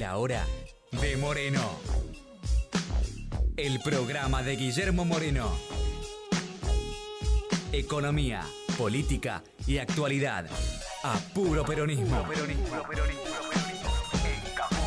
La hora de Moreno. El programa de Guillermo Moreno. Economía, política y actualidad. A puro peronismo. En Caput.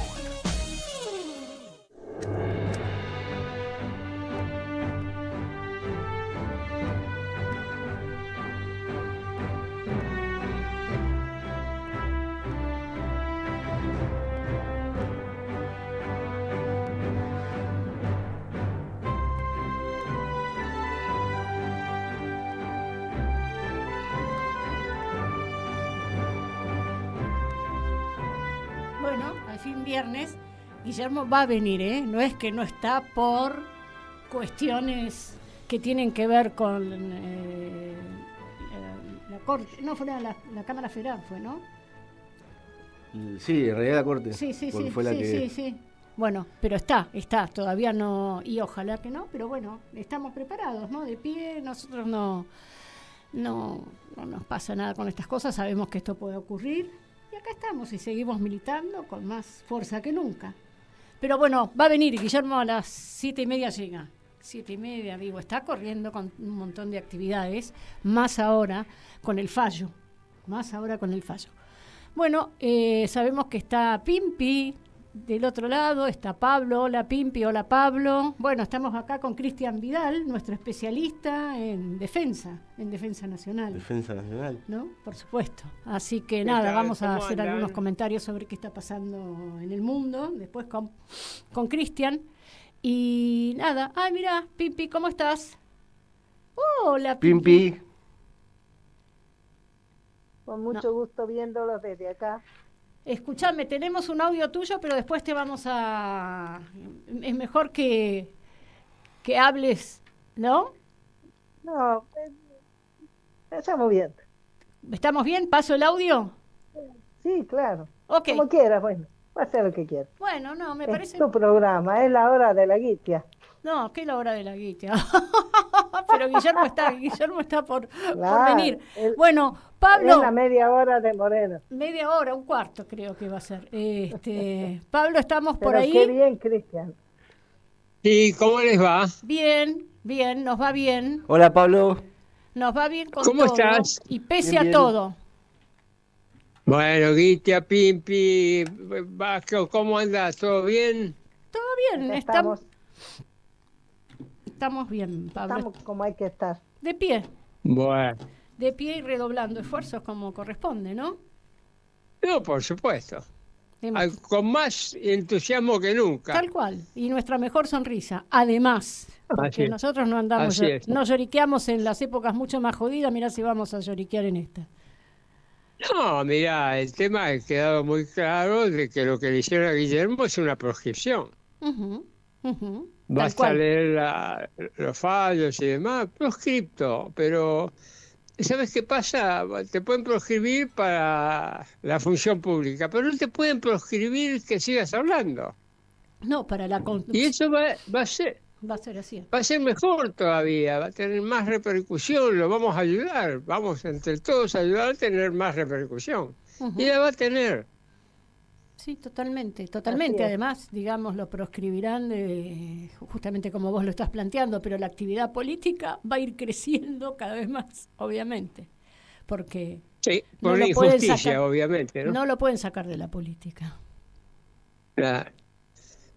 Viernes, Guillermo va a venir, no es que no está por cuestiones que tienen que ver con la Corte, no fue la Cámara Federal, fue, ¿no? Sí, en realidad la Corte. Sí. Sí. Bueno, pero está, todavía no, y ojalá que no, pero bueno, estamos preparados, ¿no? De pie, nosotros no nos pasa nada con estas cosas, sabemos que esto puede ocurrir. Y acá estamos y seguimos militando con más fuerza que nunca. Pero bueno, va a venir Guillermo a las 7:30 llega. 7:30, digo, está corriendo con un montón de actividades, más ahora con el fallo. Bueno, sabemos que está Pimpi del otro lado, está Pablo. Hola Pimpi, hola Pablo. Bueno, estamos acá con Cristian Vidal, nuestro especialista en defensa nacional. Defensa nacional. ¿No? Por supuesto. Así que nada, vamos a hacer algunos comentarios sobre qué está pasando en el mundo, después con Cristian. Y nada, mira, Pimpi, ¿cómo estás? Hola Pimpi. Con mucho gusto viéndolos desde acá. Escuchame, tenemos un audio tuyo, pero después te vamos a... Es mejor que hables, ¿no? No, estamos bien. ¿Estamos bien? ¿Paso el audio? Sí, claro. Ok. Como quieras, bueno, va a ser lo que quieras. Bueno, no, me parece... Es tu programa, es la hora de la guitia. No, que es la hora de la guitia. Pero Guillermo está por venir. Bueno, Pablo... Es la media hora de Moreno. Media hora, un cuarto creo que va a ser. Pablo, ¿estamos por Pero ahí? Qué bien, Cristian. Sí, ¿cómo les va? Bien, nos va bien. Hola Pablo. Nos va bien con ¿Cómo todo. estás? Y pese Bien, a bien. todo. Bueno, Guitia, Pimpi, Vasco, ¿cómo andas? ¿Todo bien? Todo bien, Estamos bien, Pablo. estamos como hay que estar. De pie Bueno, y redoblando esfuerzos como corresponde, ¿no? no, por supuesto. Hemos- Con más entusiasmo que nunca. Tal cual. Y nuestra mejor sonrisa, además. Porque Así es. nosotros no andamos, Así es. no lloriqueamos en las épocas mucho más jodidas, mirá si vamos a lloriquear en esta. No, mira, el tema ha quedado muy claro de que lo que le hicieron a Guillermo es una proscripción. Ujú. Tal Basta cual. leer los fallos y demás, proscripto, pero ¿sabes qué pasa? Te pueden proscribir para la función pública, pero no te pueden proscribir que sigas hablando. No, para la Y eso va a ser así. mejor todavía, va a tener más repercusión, lo vamos a ayudar, vamos entre todos a ayudar a tener más repercusión. Ujú. Y la va a tener. Sí, totalmente. Así es. Además, digamos, lo proscribirán justamente como vos lo estás planteando, pero la actividad política va a ir creciendo cada vez más, obviamente, porque Sí, No por lo la pueden injusticia, sacar. obviamente, ¿no? no lo pueden sacar de la política. Claro.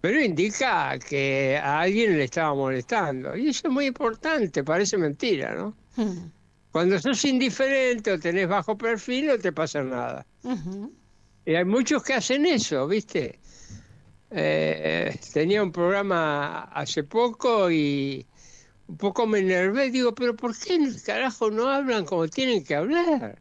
Pero indica que a alguien le estaba molestando. Y eso es muy importante, parece mentira, ¿no? Hmm. Cuando sos indiferente o tenés bajo perfil, no te pasa nada. Ujú. Y hay muchos que hacen eso, ¿viste? Tenía un programa hace poco y un poco me enervé. Digo, pero ¿por qué en el carajo no hablan como tienen que hablar?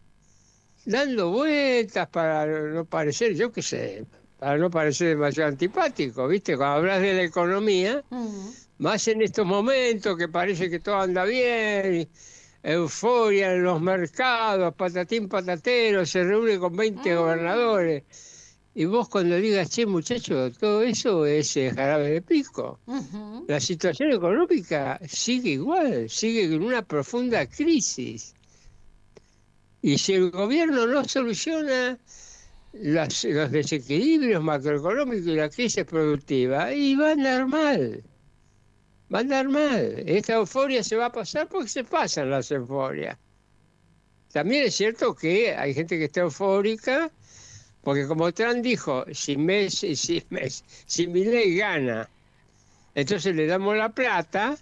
Dando vueltas para no parecer, yo qué sé, para no parecer demasiado antipático, ¿viste? Cuando hablas de la economía, Ujú. más en estos momentos que parece que todo anda bien, euforia en los mercados, patatín patatero, se reúne con 20 gobernadores. Y vos cuando digas, che, muchacho, todo eso es jarabe de pico. Ujú. La situación económica sigue igual, sigue en una profunda crisis. Y si el gobierno no soluciona los desequilibrios macroeconómicos y la crisis productiva, y va a andar mal. Va a andar mal. Esta euforia se va a pasar porque se pasan las euforias. También es cierto que hay gente que está eufórica, porque como Trump dijo, si Milei gana, entonces le damos la plata,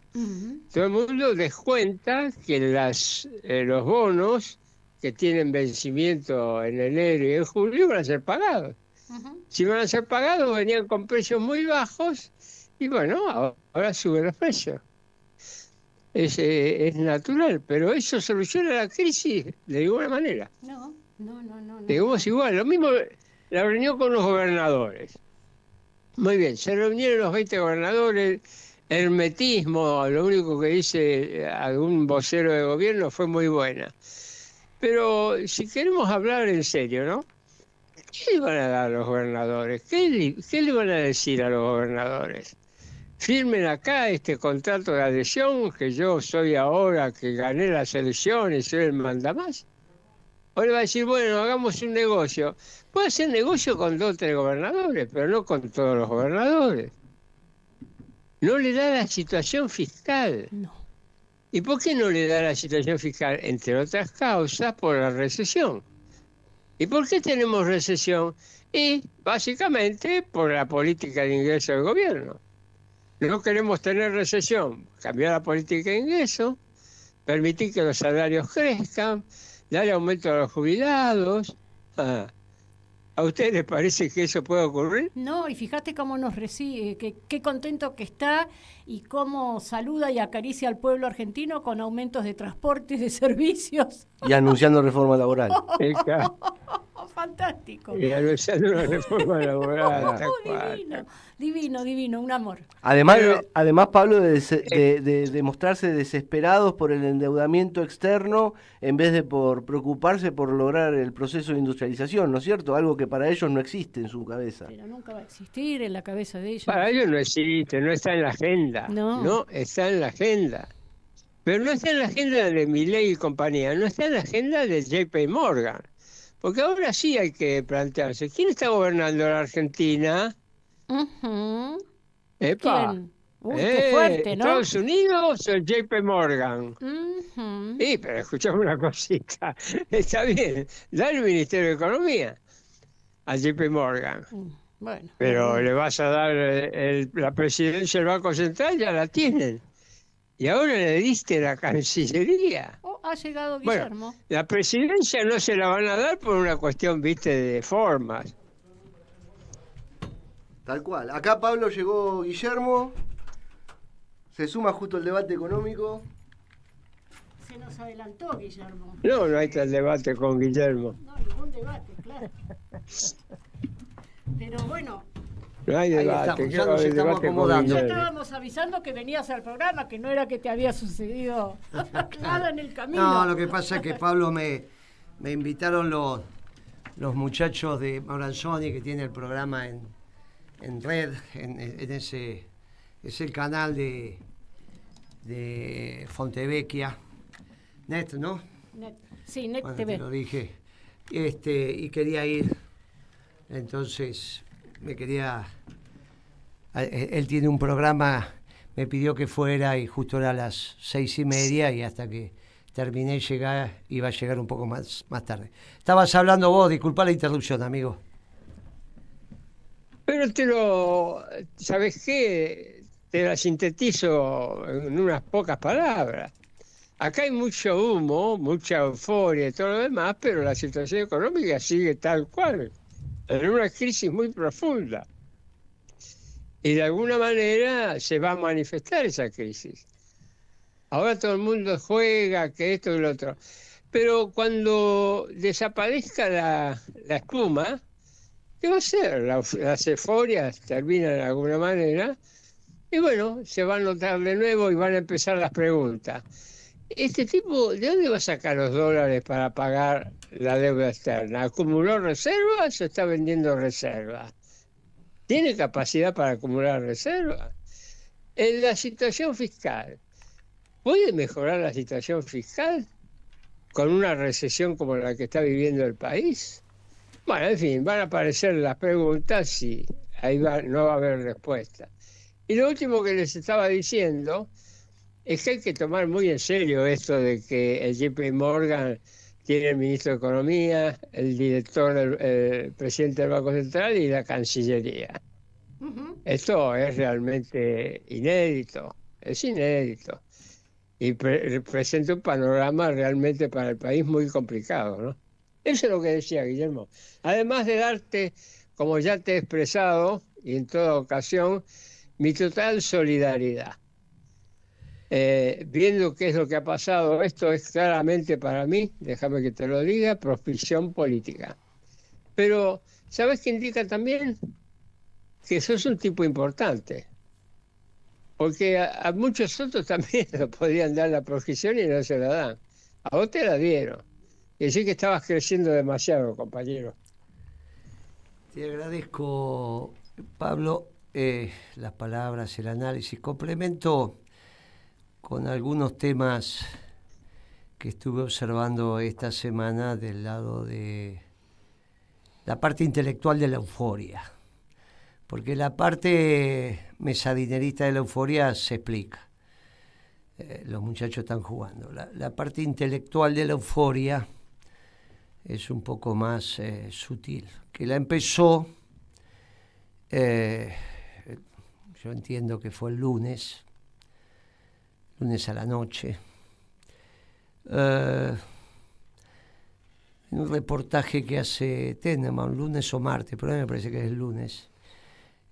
todo el mundo descuenta que los bonos que tienen vencimiento en enero y en julio van a ser pagados. Si van a ser pagados, venían con precios muy bajos, y bueno, ahora suben los precios. Es natural, pero eso soluciona la crisis de ninguna manera. No. Digamos igual, lo mismo la reunión con los gobernadores. Muy bien, se reunieron los 20 gobernadores, hermetismo, lo único que dice algún vocero de gobierno fue muy buena. Pero si queremos hablar en serio, ¿no? ¿Qué le van a dar a los gobernadores? ¿Qué le van a decir a los gobernadores? Firmen acá este contrato de adhesión, que yo soy ahora que gané las elecciones, soy el mandamás. Ahora va a decir, bueno, hagamos un negocio. Puede hacer negocio con 2 o 3 gobernadores, pero no con todos los gobernadores. No le da la situación fiscal. No. ¿Y por qué no le da la situación fiscal? Entre otras causas, por la recesión. ¿Y por qué tenemos recesión? Y básicamente por la política de ingreso del gobierno. No queremos tener recesión, cambiar la política de ingreso, permitir que los salarios crezcan, darle aumento a los jubilados. ¿A ustedes les parece que eso puede ocurrir? No, y fíjate cómo nos recibe, qué contento que está y cómo saluda y acaricia al pueblo argentino con aumentos de transportes, de servicios. Y anunciando reforma laboral. Fantástico. Y anunciando una reforma laboral. Divino, un amor. Además, Pablo, de mostrarse desesperados por el endeudamiento externo en vez de por preocuparse por lograr el proceso de industrialización, ¿no es cierto? Algo que para ellos no existe en su cabeza. Pero nunca va a existir en la cabeza de ellos. Para ellos no existe, no está en la agenda. No está en la agenda. Pero no está en la agenda de Milei y compañía, no está en la agenda de JP Morgan. Porque ahora sí hay que plantearse, ¿quién está gobernando la Argentina? ¡Epa! ¿Quién? Uy, qué fuerte, ¿no? ¿Estados Unidos o el JP Morgan? Sí, pero escuchame una cosita. Está bien, da el Ministerio de Economía al JP Morgan. Bueno. Pero le vas a dar la presidencia del Banco Central, ya la tienen. Y ahora le diste la Cancillería. Ha llegado Guillermo. Bueno, la presidencia no se la van a dar por una cuestión, viste, de formas. Tal cual. Acá, Pablo, llegó Guillermo. Se suma justo el debate económico. Se nos adelantó Guillermo. No hay tal debate con Guillermo. No, ningún debate, claro. Pero bueno. No hay debate. Ya nos estamos acomodando. Ya estábamos avisando que venías al programa, que no era que te había sucedido nada en el camino. No, lo que pasa es que, Pablo, me invitaron los muchachos de Mauranzoni, que tiene el programa en red, en ese, es el canal de Fontevecchia, Net, ¿no? Sí, Net Bueno, TV. te lo dije. Y quería ir, entonces me quería... Él tiene un programa, me pidió que fuera y justo era a las 6:30 y hasta que terminé iba a llegar un poco más tarde. Estabas hablando vos, disculpa la interrupción, amigo. Pero ¿sabes qué? Te la sintetizo en unas pocas palabras. Acá hay mucho humo, mucha euforia y todo lo demás, pero la situación económica sigue tal cual, en una crisis muy profunda. Y de alguna manera se va a manifestar esa crisis. Ahora todo el mundo juega, que esto y lo otro. Pero cuando desaparezca la espuma, ¿qué va a ser? Las euforias terminan de alguna manera y bueno, se va a notar de nuevo y van a empezar las preguntas. Este tipo, ¿de dónde va a sacar los dólares para pagar la deuda externa? ¿Acumuló reservas o está vendiendo reservas? ¿Tiene capacidad para acumular reservas? En la situación fiscal, ¿puede mejorar la situación fiscal con una recesión como la que está viviendo el país? Bueno, en fin, van a aparecer las preguntas y no va a haber respuesta. Y lo último que les estaba diciendo es que hay que tomar muy en serio esto de que el JP Morgan tiene el ministro de Economía, el director, el presidente del Banco Central y la Cancillería. Esto es realmente inédito, es inédito. Y presenta un panorama realmente para el país muy complicado, ¿no? Eso es lo que decía Guillermo. Además de darte, como ya te he expresado, y en toda ocasión, mi total solidaridad. Viendo qué es lo que ha pasado, esto es claramente para mí, déjame que te lo diga, proscripción política. Pero, ¿sabes qué indica también? Que sos un tipo importante. Porque a muchos otros también lo podrían dar la proscripción y no se la dan. A vos te la dieron. Y decir que estabas creciendo demasiado, compañero. Te agradezco, Pablo, las palabras, el análisis. Complemento con algunos temas que estuve observando esta semana del lado de la parte intelectual de la euforia. Porque la parte mesadinerista de la euforia se explica. Los muchachos están jugando. La parte intelectual de la euforia es un poco más sutil. Que la empezó, yo entiendo que fue el lunes a la noche, en un reportaje que hace Tenenbaum, lunes o martes, pero a mí me parece que es el lunes,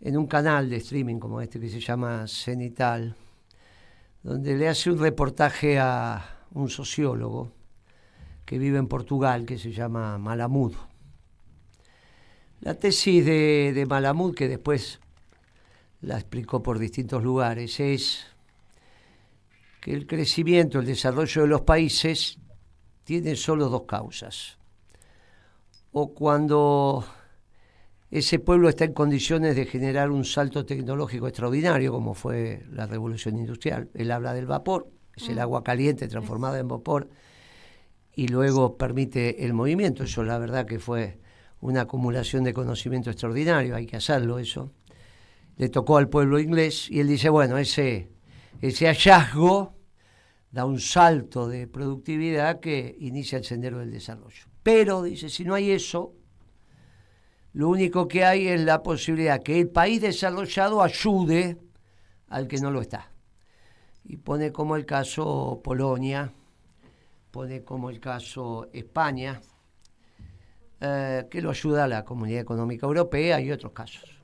en un canal de streaming como este que se llama Cenital, donde le hace un reportaje a un sociólogo que vive en Portugal, que se llama Malamud. La tesis de Malamud, que después la explicó por distintos lugares, es que el crecimiento, el desarrollo de los países tiene solo dos causas. O cuando ese pueblo está en condiciones de generar un salto tecnológico extraordinario, como fue la revolución industrial. Él habla del vapor, es el agua caliente transformada en vapor, y luego permite el movimiento. Eso la verdad que fue una acumulación de conocimiento extraordinario, hay que hacerlo eso. Le tocó al pueblo inglés y él dice, bueno, ese hallazgo da un salto de productividad que inicia el sendero del desarrollo. Pero, dice, si no hay eso, lo único que hay es la posibilidad que el país desarrollado ayude al que no lo está. Y pone como el caso Polonia, pone como el caso España, que lo ayuda a la Comunidad Económica Europea y otros casos.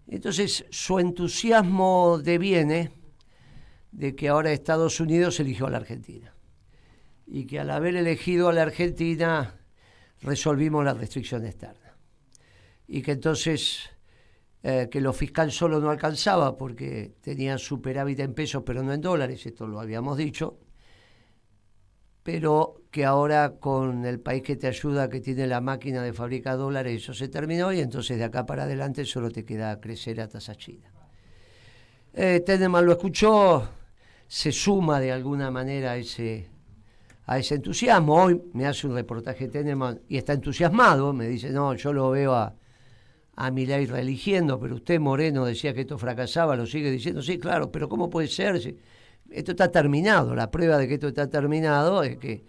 Entonces, su entusiasmo deviene de que ahora Estados Unidos eligió a la Argentina y que al haber elegido a la Argentina resolvimos la restricción externa y que entonces que lo fiscal solo no alcanzaba porque tenía superávit en pesos pero no en dólares, esto lo habíamos dicho, pero que ahora con el país que te ayuda, que tiene la máquina de fabricar dólares, eso se terminó y entonces de acá para adelante solo te queda crecer a tasa china. Tenenbaum lo escuchó, se suma de alguna manera a ese entusiasmo. Hoy me hace un reportaje Tenenbaum y está entusiasmado, me dice, no, yo lo veo a Milei reeligiendo, pero usted, Moreno, decía que esto fracasaba, lo sigue diciendo, sí, claro, pero ¿cómo puede ser? Esto está terminado, la prueba de que esto está terminado es que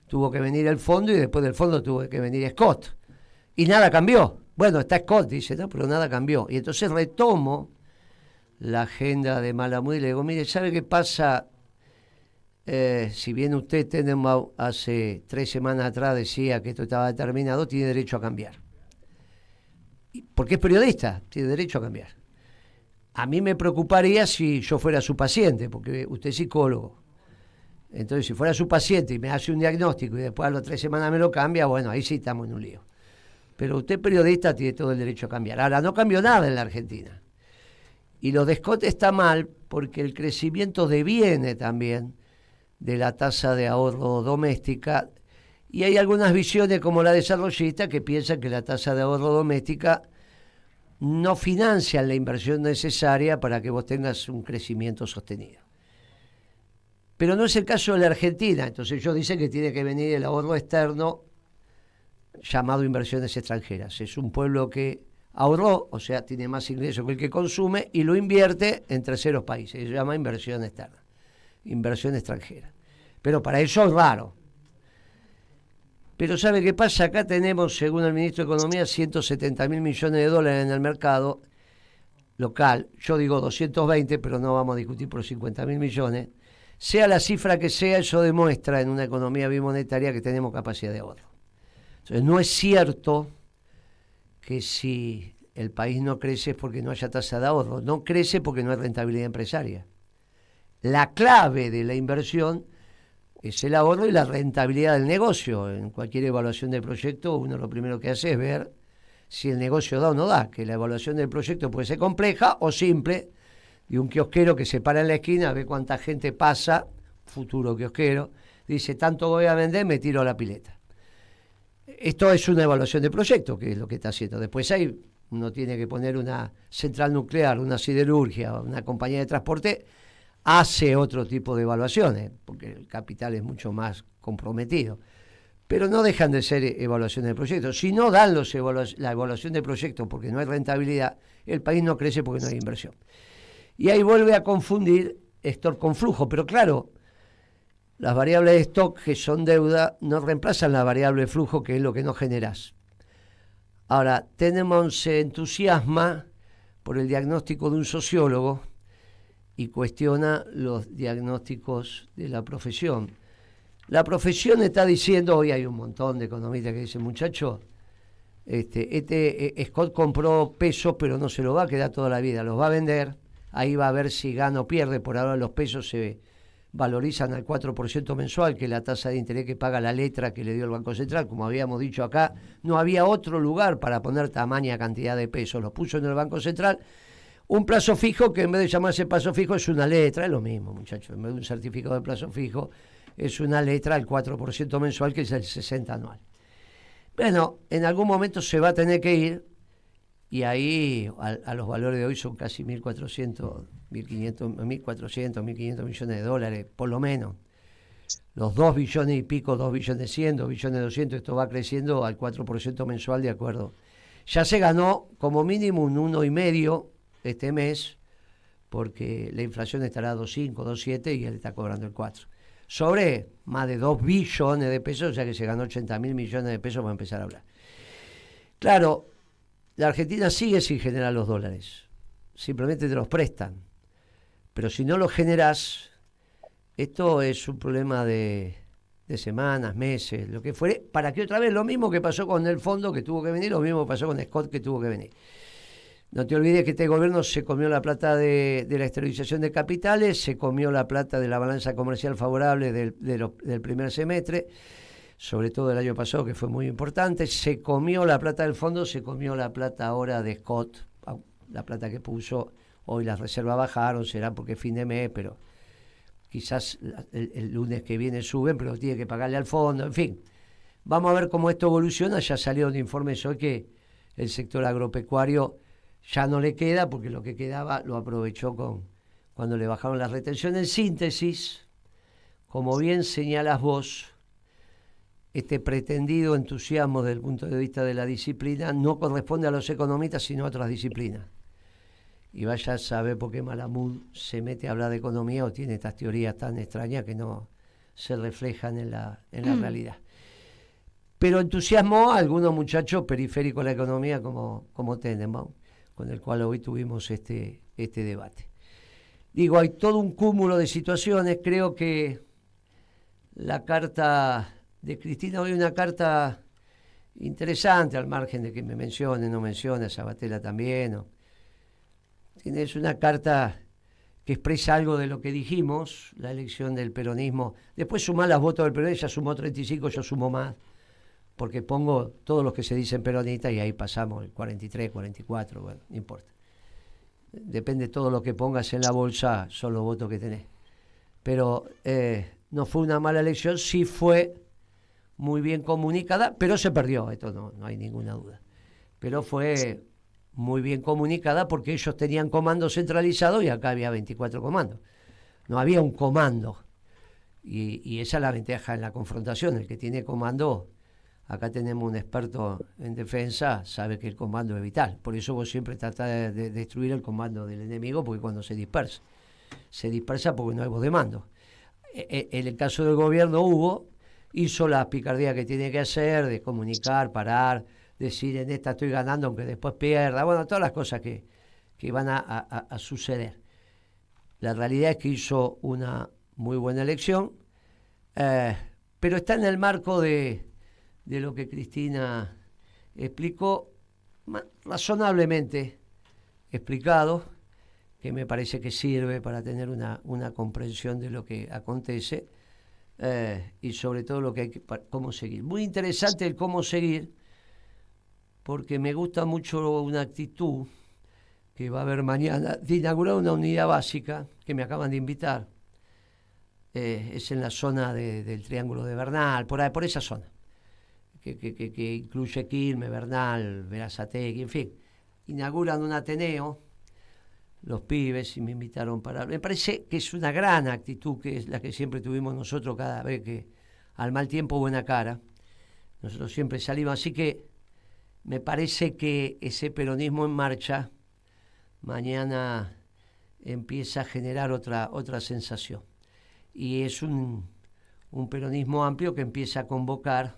tuvo que venir el fondo y después del fondo tuvo que venir Scott. Y nada cambió. Bueno, está Scott, dice, no, pero nada cambió. Y entonces retomo la agenda de Malamud y le digo, mire, ¿sabe qué pasa? Si bien usted, Tenenbaum, hace 3 semanas atrás decía que esto estaba determinado, tiene derecho a cambiar. Porque es periodista, tiene derecho a cambiar. A mí me preocuparía si yo fuera su paciente, porque usted es psicólogo. Entonces, si fuera su paciente y me hace un diagnóstico y después a las 3 semanas me lo cambia, bueno, ahí sí estamos en un lío. Pero usted, periodista, tiene todo el derecho a cambiar. Ahora, no cambió nada en la Argentina. Y lo de Scott está mal porque el crecimiento deviene también de la tasa de ahorro doméstica y hay algunas visiones como la desarrollista que piensan que la tasa de ahorro doméstica no financia la inversión necesaria para que vos tengas un crecimiento sostenido. Pero no es el caso de la Argentina, entonces ellos dicen que tiene que venir el ahorro externo llamado inversiones extranjeras. Es un pueblo que ahorró, o sea, tiene más ingresos que el que consume y lo invierte en terceros países. Se llama inversión externa, inversión extranjera. Pero para eso es raro. Pero ¿sabe qué pasa? Acá tenemos, según el ministro de Economía, 170.000 millones de dólares en el mercado local. Yo digo 220, pero no vamos a discutir por 50.000 millones. Sea la cifra que sea, eso demuestra en una economía bimonetaria que tenemos capacidad de ahorro. Entonces, no es cierto que si el país no crece es porque no haya tasa de ahorro. No crece porque no hay rentabilidad empresaria. La clave de la inversión es el ahorro y la rentabilidad del negocio. En cualquier evaluación del proyecto, uno lo primero que hace es ver si el negocio da o no da, que la evaluación del proyecto puede ser compleja o simple, de un kiosquero que se para en la esquina, ve cuánta gente pasa, futuro kiosquero, dice, tanto voy a vender, me tiro a la pileta. Esto es una evaluación de proyecto, que es lo que está haciendo. Después uno tiene que poner una central nuclear, una siderurgia, una compañía de transporte, hace otro tipo de evaluaciones, porque el capital es mucho más comprometido. Pero no dejan de ser evaluaciones de proyectos. Si no dan la evaluación de proyectos porque no hay rentabilidad, el país no crece porque no hay inversión. Y ahí vuelve a confundir stock con flujo. Pero claro, las variables de stock, que son deuda, no reemplazan la variable de flujo, que es lo que no generás. Ahora, se entusiasma por el diagnóstico de un sociólogo y cuestiona los diagnósticos de la profesión. La profesión está diciendo, hoy hay un montón de economistas que dicen, muchachos, Scott compró pesos, pero no se lo va a quedar toda la vida, los va a vender, ahí va a ver si gana o pierde. Por ahora los pesos se valorizan al 4% mensual, que es la tasa de interés que paga la letra que le dio el Banco Central. Como habíamos dicho acá, no había otro lugar para poner tamaña cantidad de pesos, lo puso en el Banco Central. Un plazo fijo que en vez de llamarse plazo fijo es una letra, es lo mismo, muchachos, en vez de un certificado de plazo fijo es una letra al 4% mensual, que es el 60 anual. Bueno, en algún momento se va a tener que ir, y ahí a los valores de hoy son casi 1.400, 1.500 millones de dólares, por lo menos. Los 2 billones y pico, 2 billones 100, 2 billones 200, esto va creciendo al 4% mensual de acuerdo. Ya se ganó como mínimo un 1,5 este mes, porque la inflación estará a 2,5, 2,7 y él está cobrando el 4. Sobre más de 2 billones de pesos, o sea que se ganó 80.000 millones de pesos para empezar a hablar. Claro, la Argentina sigue sin generar los dólares, simplemente te los prestan. Pero si no los generás, esto es un problema de semanas, meses, lo que fuere, para que otra vez lo mismo que pasó con el fondo que tuvo que venir, lo mismo que pasó con Scott que tuvo que venir. No te olvides que este gobierno se comió la plata de la esterilización de capitales, se comió la plata de la balanza comercial favorable del primer semestre, sobre todo el año pasado, que fue muy importante, se comió la plata del fondo, se comió la plata ahora de Scott, la plata que puso, hoy las reservas bajaron, será porque es fin de mes, pero quizás el lunes que viene suben, pero tiene que pagarle al fondo, en fin. Vamos a ver cómo esto evoluciona. Ya salieron informes hoy que el sector agropecuario ya no le queda, porque lo que quedaba lo aprovechó cuando le bajaron las retenciones. En síntesis, como bien señalas vos, este pretendido entusiasmo desde el punto de vista de la disciplina no corresponde a los economistas, sino a otras disciplinas. Y vaya a saber por qué Malamud se mete a hablar de economía o tiene estas teorías tan extrañas que no se reflejan en la realidad. Pero entusiasmó a algunos muchachos periféricos de la economía como Tenenbaum, con el cual hoy tuvimos este debate. Digo, hay todo un cúmulo de situaciones. Creo que la carta de Cristina hoy es una carta interesante, al margen de que me mencione, no mencione, a Sabatella también. Es una carta que expresa algo de lo que dijimos, la elección del peronismo. Después sumar los votos del peronismo, ella sumó 35, yo sumo más, porque pongo todos los que se dicen peronistas y ahí pasamos el 43, 44, bueno, no importa. Depende de todo lo que pongas en la bolsa, son los votos que tenés. Pero no fue una mala elección, sí fue muy bien comunicada, pero se perdió, esto no hay ninguna duda. Pero fue muy bien comunicada porque ellos tenían comandos centralizados y acá había 24 comandos. No había un comando. Y esa es la ventaja en la confrontación. El que tiene comando acá tenemos un experto en defensa, sabe que el comando es vital. Por eso vos siempre tratás de destruir el comando del enemigo, porque cuando se dispersa porque no hay voz de mando. En el caso del gobierno hizo la picardía que tiene que hacer, de comunicar, parar, decir en esta estoy ganando aunque después pierda, bueno, todas las cosas que van a suceder. La realidad es que hizo una muy buena elección, pero está en el marco de lo que Cristina explicó, razonablemente explicado, que me parece que sirve para tener una comprensión de lo que acontece y sobre todo lo que hay cómo seguir. Muy interesante el cómo seguir, porque me gusta mucho una actitud que va a haber mañana de inaugurar una unidad básica que me acaban de invitar. Es en la zona del Triángulo de Bernal, por esa zona, que incluye Quilmes, Bernal, Berazategui, en fin. Inauguran un Ateneo, los pibes, y me invitaron para... Me parece que es una gran actitud, que es la que siempre tuvimos nosotros cada vez que al mal tiempo buena cara. Nosotros siempre salimos, así que me parece que ese peronismo en marcha mañana empieza a generar otra sensación. Y es un peronismo amplio que empieza a convocar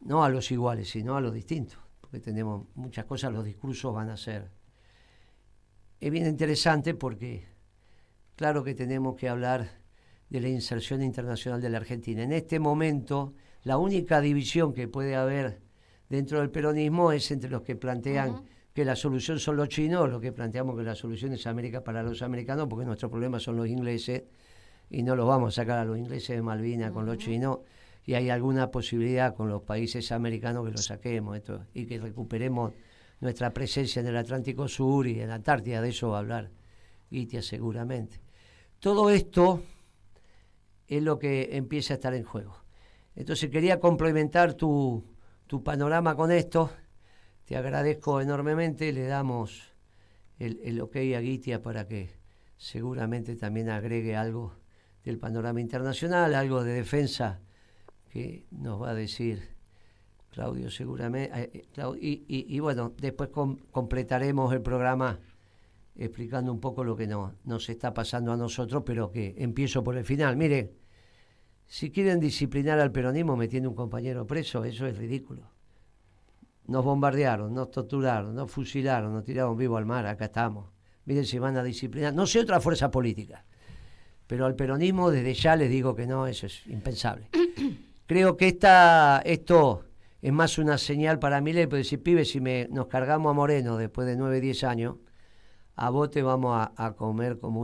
no a los iguales, sino a los distintos, porque tenemos muchas cosas, los discursos van a ser... Es bien interesante porque claro que tenemos que hablar de la inserción internacional de la Argentina. En este momento, la única división que puede haber dentro del peronismo es entre los que plantean que la solución son los chinos, o los que planteamos que la solución es América para los americanos, porque nuestro problema son los ingleses, y no los vamos a sacar a los ingleses de Malvinas con los chinos, y hay alguna posibilidad con los países americanos que los saquemos y que recuperemos nuestra presencia en el Atlántico Sur y en la Antártida. De eso va a hablar Gitia seguramente. Todo esto es lo que empieza a estar en juego. Entonces quería complementar tu panorama con esto. Te agradezco enormemente, le damos el ok a Gitia para que seguramente también agregue algo del panorama internacional, algo de defensa que nos va a decir Claudio seguramente, y bueno, después completaremos el programa explicando un poco lo que nos está pasando a nosotros, pero que empiezo por el final. Miren, si quieren disciplinar al peronismo metiendo un compañero preso, eso es ridículo. Nos bombardearon, nos torturaron, nos fusilaron, nos tiraron vivo al mar, acá estamos. Miren si van a disciplinar, no sé otra fuerza política, pero al peronismo desde ya les digo que no, eso es impensable. Creo que esto es más una señal para Milei, porque decir, pibe, si nos cargamos a Moreno después de 9, 10 años, a vos te vamos a comer como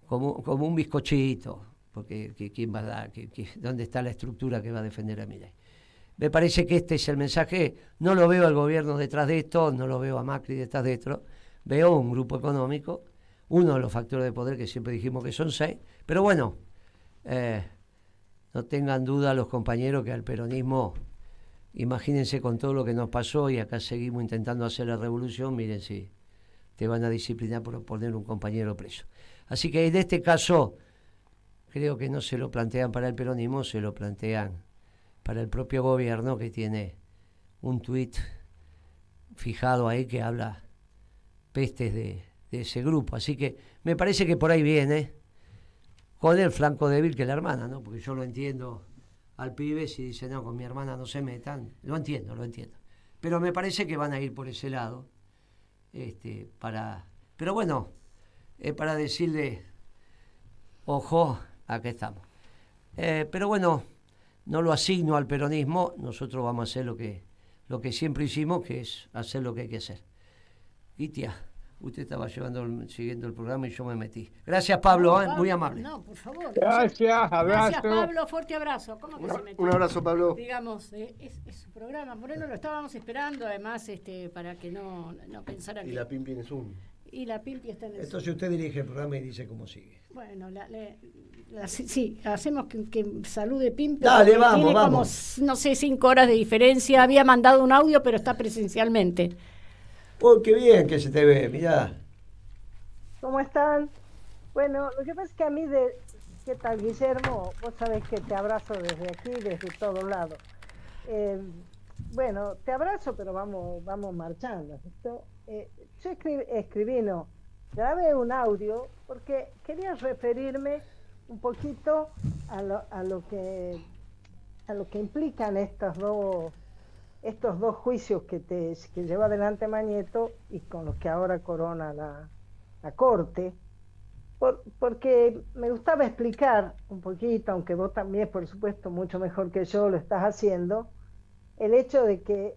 un bizcochito, porque ¿quién va a dar? ¿Dónde está la estructura que va a defender a Milei? Me parece que este es el mensaje. No lo veo al gobierno detrás de esto, no lo veo a Macri detrás de esto, veo un grupo económico, uno de los factores de poder que siempre dijimos que son 6, pero bueno, no tengan duda los compañeros que al peronismo... Imagínense con todo lo que nos pasó y acá seguimos intentando hacer la revolución, miren si te van a disciplinar por poner un compañero preso. Así que en este caso creo que no se lo plantean para el peronismo, se lo plantean para el propio gobierno, que tiene un tuit fijado ahí que habla pestes de ese grupo. Así que me parece que por ahí viene, con el flanco débil que la hermana, ¿no? Porque yo lo entiendo al pibe si dice, no, con mi hermana no se metan, lo entiendo. Pero me parece que van a ir por ese lado, pero bueno, para decirle, ojo, acá estamos. Pero bueno, no lo asigno al peronismo, nosotros vamos a hacer lo que siempre hicimos, que es hacer lo que hay que hacer. Gitia, usted estaba siguiendo el programa y yo me metí. Gracias, Pablo, muy amable. No, por favor. Gracias, abrazo. Gracias, Pablo, fuerte abrazo. ¿Cómo que se metió? Un abrazo, Pablo. Digamos, es su programa. Moreno lo estábamos esperando, además, para que no pensara que... Y la Pimpi en Zoom. Y la Pimpi está en el Entonces usted dirige el programa y dice cómo sigue. Bueno, sí, hacemos que salude Pimpi. Dale, vamos, tiene vamos. Como, no sé, 5 horas de diferencia. Había mandado un audio, pero está presencialmente. ¡Oh, qué bien que se te ve! Mirá. ¿Cómo están? Bueno, lo que pasa es que a mí ¿qué tal, Guillermo? Vos sabés que te abrazo desde aquí, desde todos lados. bueno, te abrazo, pero vamos marchando. Yo escribí, no, grabé un audio porque quería referirme un poquito a lo que implican estos dos juicios que lleva adelante Mañeto y con los que ahora corona la Corte. Porque me gustaba explicar un poquito, aunque vos también, por supuesto, mucho mejor que yo lo estás haciendo, el hecho de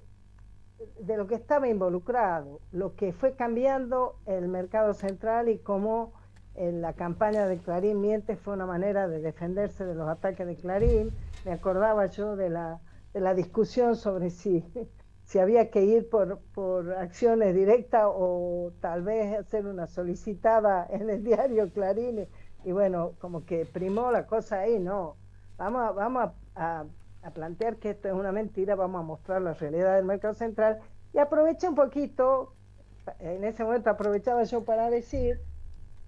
lo que estaba involucrado, lo que fue cambiando el mercado central y cómo la campaña de Clarín Miente fue una manera de defenderse de los ataques de Clarín. Me acordaba yo de la discusión sobre si había que ir por acciones directas o tal vez hacer una solicitada en el diario Clarín, y bueno, como que primó la cosa ahí. No, vamos a plantear que esto es una mentira, vamos a mostrar la realidad del mercado central, y aproveché un poquito, en ese momento aprovechaba yo para decir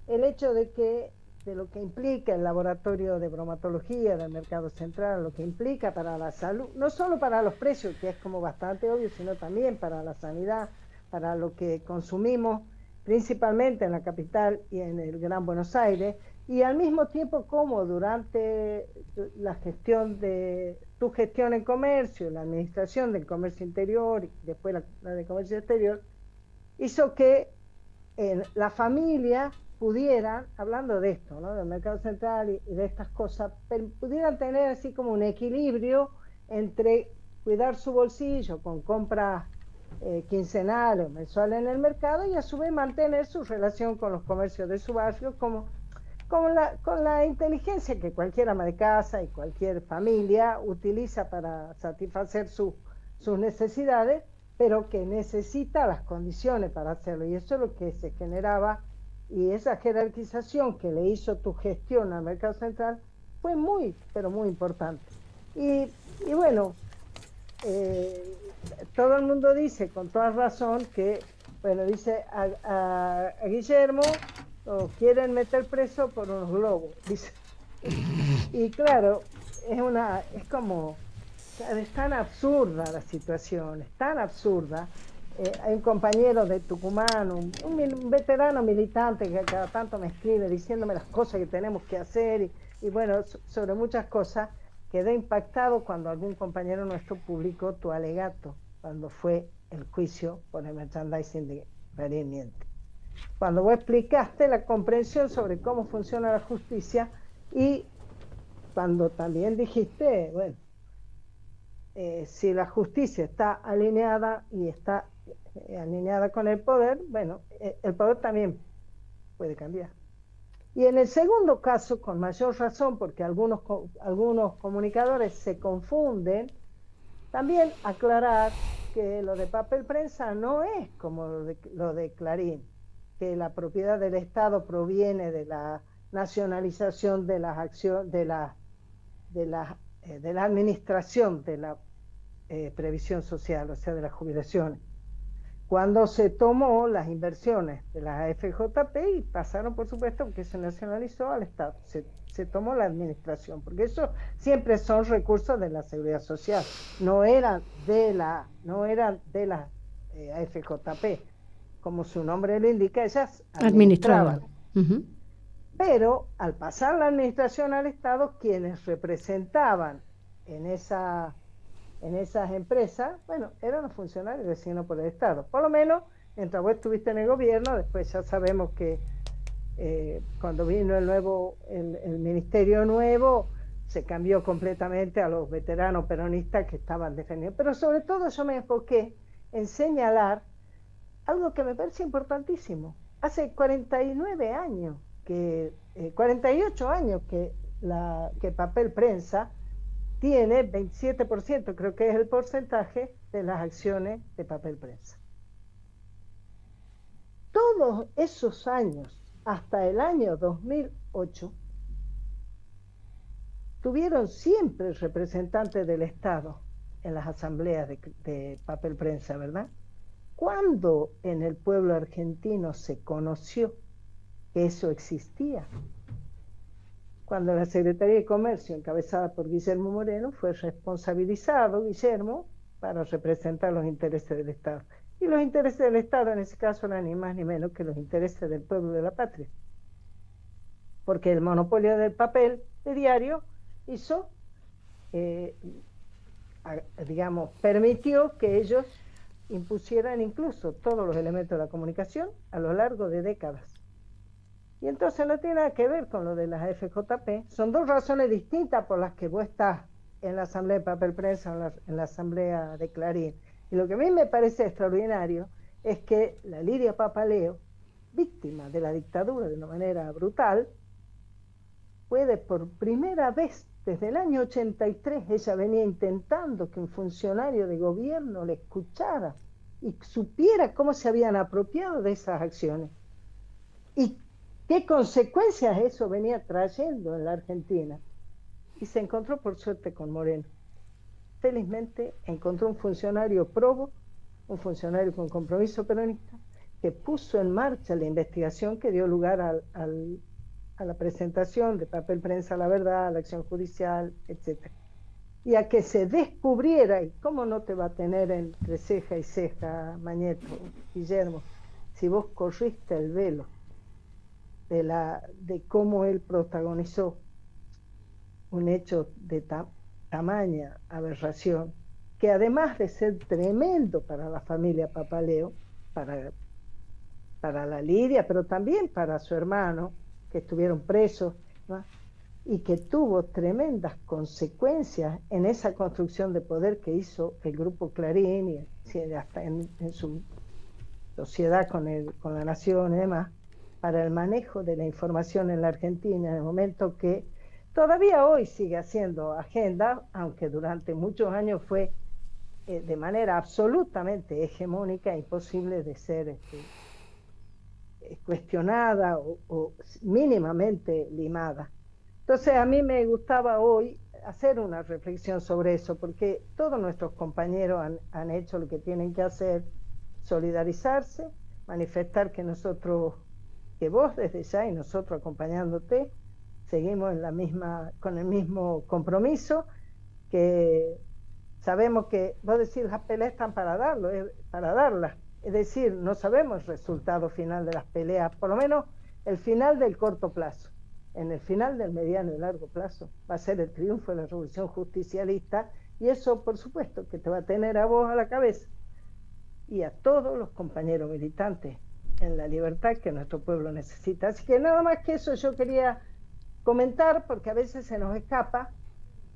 el hecho de lo que implica el laboratorio de bromatología del mercado central, lo que implica para la salud, no solo para los precios, que es como bastante obvio, sino también para la sanidad, para lo que consumimos, principalmente en la capital y en el Gran Buenos Aires, y al mismo tiempo como durante tu gestión en comercio, la administración del comercio interior y después la de comercio exterior, hizo que la familia pudieran, hablando de esto, ¿no?, del mercado central y de estas cosas, pudieran tener así como un equilibrio entre cuidar su bolsillo con compras quincenales o mensuales en el mercado y a su vez mantener su relación con los comercios de su barrio con la inteligencia que cualquier ama de casa y cualquier familia utiliza para satisfacer sus necesidades, pero que necesita las condiciones para hacerlo. Y eso es lo que se generaba. Y esa jerarquización que le hizo tu gestión al mercado central fue muy, pero muy importante. Y bueno, todo el mundo dice, con toda razón, que, bueno, dice a Guillermo lo quieren meter preso por unos globos, dice. Y claro, es tan absurda la situación, es tan absurda. Hay un compañero de Tucumán, un veterano militante que cada tanto me escribe diciéndome las cosas que tenemos que hacer y bueno, sobre muchas cosas. Quedé impactado cuando algún compañero nuestro publicó tu alegato cuando fue el juicio por el merchandising de Clarín Miente. Cuando vos explicaste la comprensión sobre cómo funciona la justicia y cuando también dijiste, bueno, si la justicia está alineada y está alineada con el poder, bueno, el poder también puede cambiar. Y en el segundo caso, con mayor razón, porque algunos comunicadores se confunden, también aclarar que lo de Papel Prensa no es como lo de Clarín, que la propiedad del Estado proviene de la nacionalización de las acciones, de la administración de la previsión social, o sea, de las jubilaciones. Cuando se tomó las inversiones de las AFJP y pasaron, por supuesto, porque se nacionalizó al Estado, se tomó la administración, porque eso siempre son recursos de la seguridad social, no eran de las AFJP, como su nombre lo indica, ellas administraban. Uh-huh. Pero al pasar la administración al Estado, quienes representaban en esas empresas, bueno, eran los funcionarios designados por el Estado. Por lo menos, mientras vos estuviste en el gobierno, después ya sabemos que cuando vino el ministerio nuevo, se cambió completamente a los veteranos peronistas que estaban defendiendo. Pero sobre todo yo me enfoqué en señalar algo que me parece importantísimo. Hace 48 años que Papel Prensa tiene 27%, creo que es el porcentaje de las acciones de Papel Prensa. Todos esos años, hasta el año 2008, tuvieron siempre representantes del Estado en las asambleas de Papel Prensa, ¿verdad? ¿Cuándo en el pueblo argentino se conoció que eso existía? cuando la Secretaría de Comercio, encabezada por Guillermo Moreno, fue responsabilizado, Guillermo, para representar los intereses del Estado. Y los intereses del Estado en ese caso eran ni más ni menos que los intereses del pueblo de la patria. Porque el monopolio del papel de diario hizo, digamos, permitió que ellos impusieran incluso todos los elementos de la comunicación a lo largo de décadas. Y entonces no tiene nada que ver con lo de las FJP. Son dos razones distintas por las que vos estás en la Asamblea de Papel Prensa o en la Asamblea de Clarín. Y lo que a mí me parece extraordinario es que la Lidia Papaleo, víctima de la dictadura de una manera brutal, puede por primera vez desde el año 83, ella venía intentando que un funcionario de gobierno le escuchara y supiera cómo se habían apropiado de esas acciones y qué consecuencias eso venía trayendo en la Argentina. Y se encontró por suerte con Moreno. Felizmente encontró un funcionario probo, un funcionario con compromiso peronista, que puso en marcha la investigación que dio lugar a la presentación de Papel Prensa La Verdad, a la acción judicial, etc. Y a que se descubriera, y cómo no te va a tener entre ceja y ceja, Mañeto, Guillermo, si vos corriste el velo de cómo él protagonizó un hecho de tamaña aberración, que además de ser tremendo para la familia Papaleo, para la Lidia, pero también para su hermano, que estuvieron presos, ¿no? Y que tuvo tremendas consecuencias en esa construcción de poder que hizo el Grupo Clarín y hasta en su sociedad con la Nación y demás, para el manejo de la información en la Argentina, en el momento que todavía hoy sigue haciendo agenda, aunque durante muchos años fue de manera absolutamente hegemónica, imposible de ser cuestionada o mínimamente limada. Entonces a mí me gustaba hoy hacer una reflexión sobre eso, porque todos nuestros compañeros han hecho lo que tienen que hacer, solidarizarse, manifestar que vos desde ya y nosotros acompañándote, seguimos con el mismo compromiso, que sabemos que, vos decís, las peleas están para darlas. Es decir, no sabemos el resultado final de las peleas, por lo menos el final del corto plazo. En el final del mediano y largo plazo va a ser el triunfo de la revolución justicialista, y eso, por supuesto, que te va a tener a vos a la cabeza y a todos los compañeros militantes en la libertad que nuestro pueblo necesita. Así que nada más que eso yo quería comentar, porque a veces se nos escapa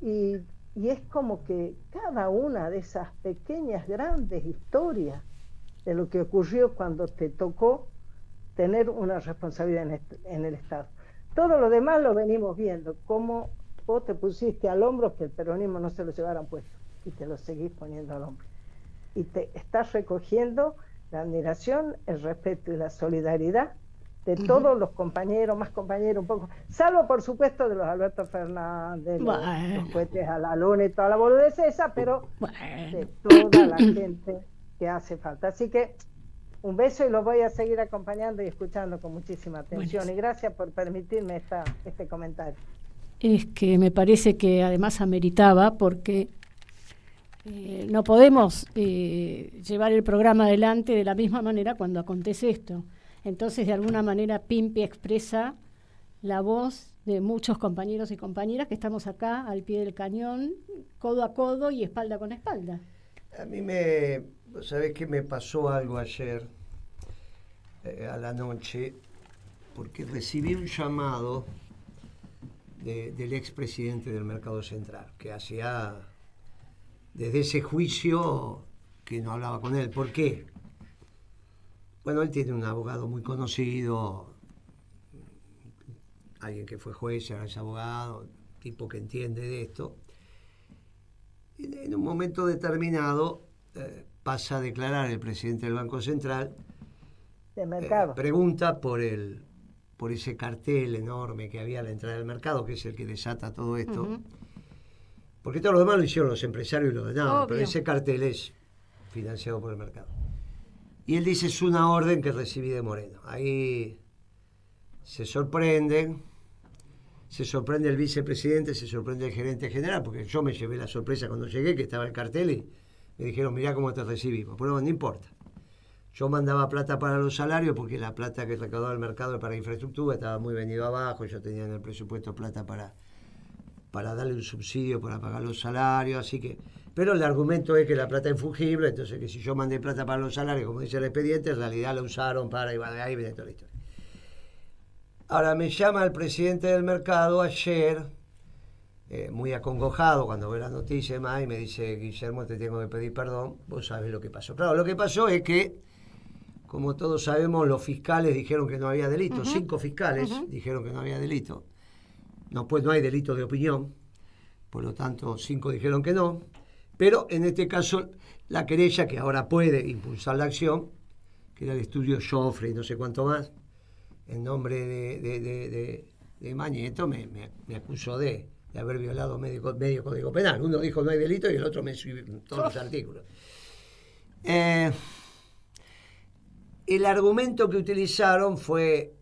y es como que cada una de esas pequeñas, grandes historias de lo que ocurrió cuando te tocó tener una responsabilidad en el Estado. Todo lo demás lo venimos viendo, cómo vos te pusiste al hombro que el peronismo no se lo llevaran puesto, y te lo seguís poniendo al hombro. Y te estás recogiendo la admiración, el respeto y la solidaridad de todos los compañeros, más compañeros un poco, salvo por supuesto de los Alberto Fernández, los cohetes a la luna y toda la boludez esa, pero de toda la gente que hace falta. Así que un beso y los voy a seguir acompañando y escuchando con muchísima atención. Buenísimo. Y gracias por permitirme este comentario. Es que me parece que además ameritaba, porque no podemos llevar el programa adelante de la misma manera cuando acontece esto. Entonces, de alguna manera, Pimpi expresa la voz de muchos compañeros y compañeras que estamos acá al pie del cañón, codo a codo y espalda con espalda. A mí ¿sabés qué me pasó algo ayer a la noche? Porque recibí un llamado del expresidente del Mercado Central, que hacía desde ese juicio que no hablaba con él. ¿Por qué? Bueno, él tiene un abogado muy conocido, alguien que fue juez, ahora es abogado, tipo que entiende de esto. En un momento determinado pasa a declarar el presidente del Banco Central, pregunta por ese cartel enorme que había a la entrada del mercado, que es el que desata todo esto, porque todo lo demás lo hicieron los empresarios y los demás, pero ese cartel es financiado por el mercado. Y él dice, es una orden que recibí de Moreno. Ahí se sorprenden, se sorprende el vicepresidente, se sorprende el gerente general, porque yo me llevé la sorpresa cuando llegué, que estaba el cartel y me dijeron, mirá cómo te recibimos. Pero no importa. Yo mandaba plata para los salarios porque la plata que recaudaba el mercado para infraestructura estaba muy venido abajo. Yo tenía en el presupuesto plata para darle un subsidio para pagar los salarios, así que... Pero el argumento es que la plata es fungible, entonces que si yo mandé plata para los salarios, como dice el expediente, en realidad la usaron para... Y va de ahí viene toda la historia. Ahora me llama el presidente del mercado ayer, muy acongojado cuando ve la noticia y demás, y me dice, Guillermo, te tengo que pedir perdón, vos sabés lo que pasó. Claro, lo que pasó es que, como todos sabemos, los fiscales dijeron que no había delito, 5 fiscales dijeron que no había delito. No, pues no hay delito de opinión, por lo tanto 5 dijeron que no, pero en este caso la querella, que ahora puede impulsar la acción, que era el estudio Joffre y no sé cuánto más, en nombre de Mañeto, me acusó de haber violado medio código penal. Uno dijo no hay delito y el otro me subió todos los artículos. El argumento que utilizaron fue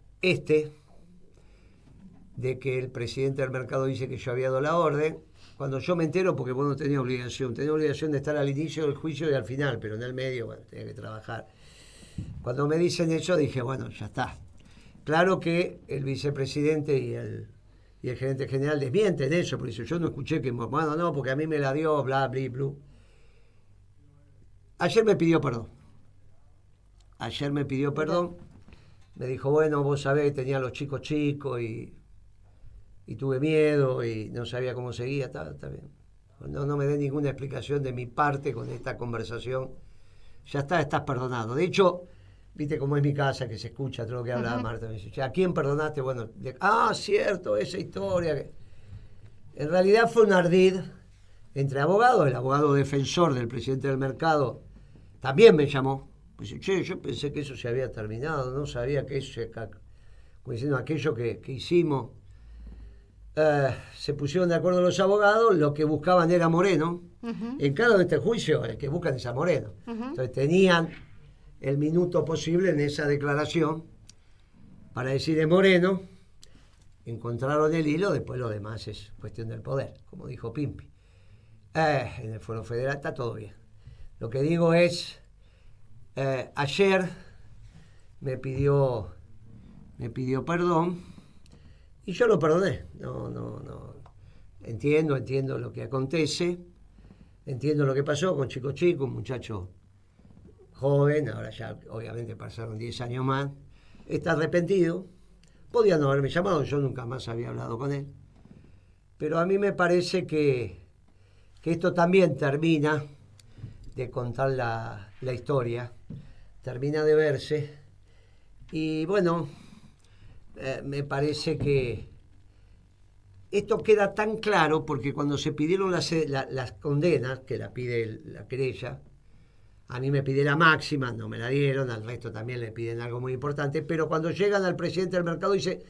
de que el presidente del mercado dice que yo había dado la orden, cuando yo me entero, porque vos no tenía obligación de estar al inicio del juicio y al final, pero en el medio, bueno, tenía que trabajar. Cuando me dicen eso, dije, bueno, ya está. Claro que el vicepresidente y el gerente general desmienten eso, por eso yo no escuché que, bueno, no, porque a mí me la dio, bla, bla, bla. Ayer me pidió perdón. Me dijo, bueno, vos sabés, tenía a los chicos y tuve miedo y no sabía cómo seguía, está bien. No me dé ninguna explicación de mi parte con esta conversación. Ya estás perdonado. De hecho, viste cómo es mi casa, que se escucha todo lo que habla Marta. Me dice, ¿a quién perdonaste? Bueno, cierto, esa historia. En realidad fue un ardid entre abogados. El abogado defensor del presidente del mercado también me llamó. Me dice, che, yo pensé que eso se había terminado, no sabía que eso, como diciendo, aquello que hicimos. Se pusieron de acuerdo los abogados, lo que buscaban era Moreno. En cada de este juicio, el que buscan es a Moreno. Entonces tenían el minuto posible en esa declaración para decir es Moreno, encontraron el hilo, después lo demás es cuestión del poder, como dijo Pimpi. En el Foro Federal está todo bien. Lo que digo es, ayer me pidió perdón y yo lo perdoné. No. Entiendo lo que acontece, entiendo lo que pasó con Chico, un muchacho joven, ahora ya obviamente pasaron 10 años más, está arrepentido, podía no haberme llamado, yo nunca más había hablado con él, pero a mí me parece que esto también termina de contar la historia, termina de verse, y bueno, me parece que esto queda tan claro porque cuando se pidieron las condenas, que la pide la querella, a mí me pide la máxima, no me la dieron, al resto también le piden algo muy importante, pero cuando llegan al presidente del mercado dice,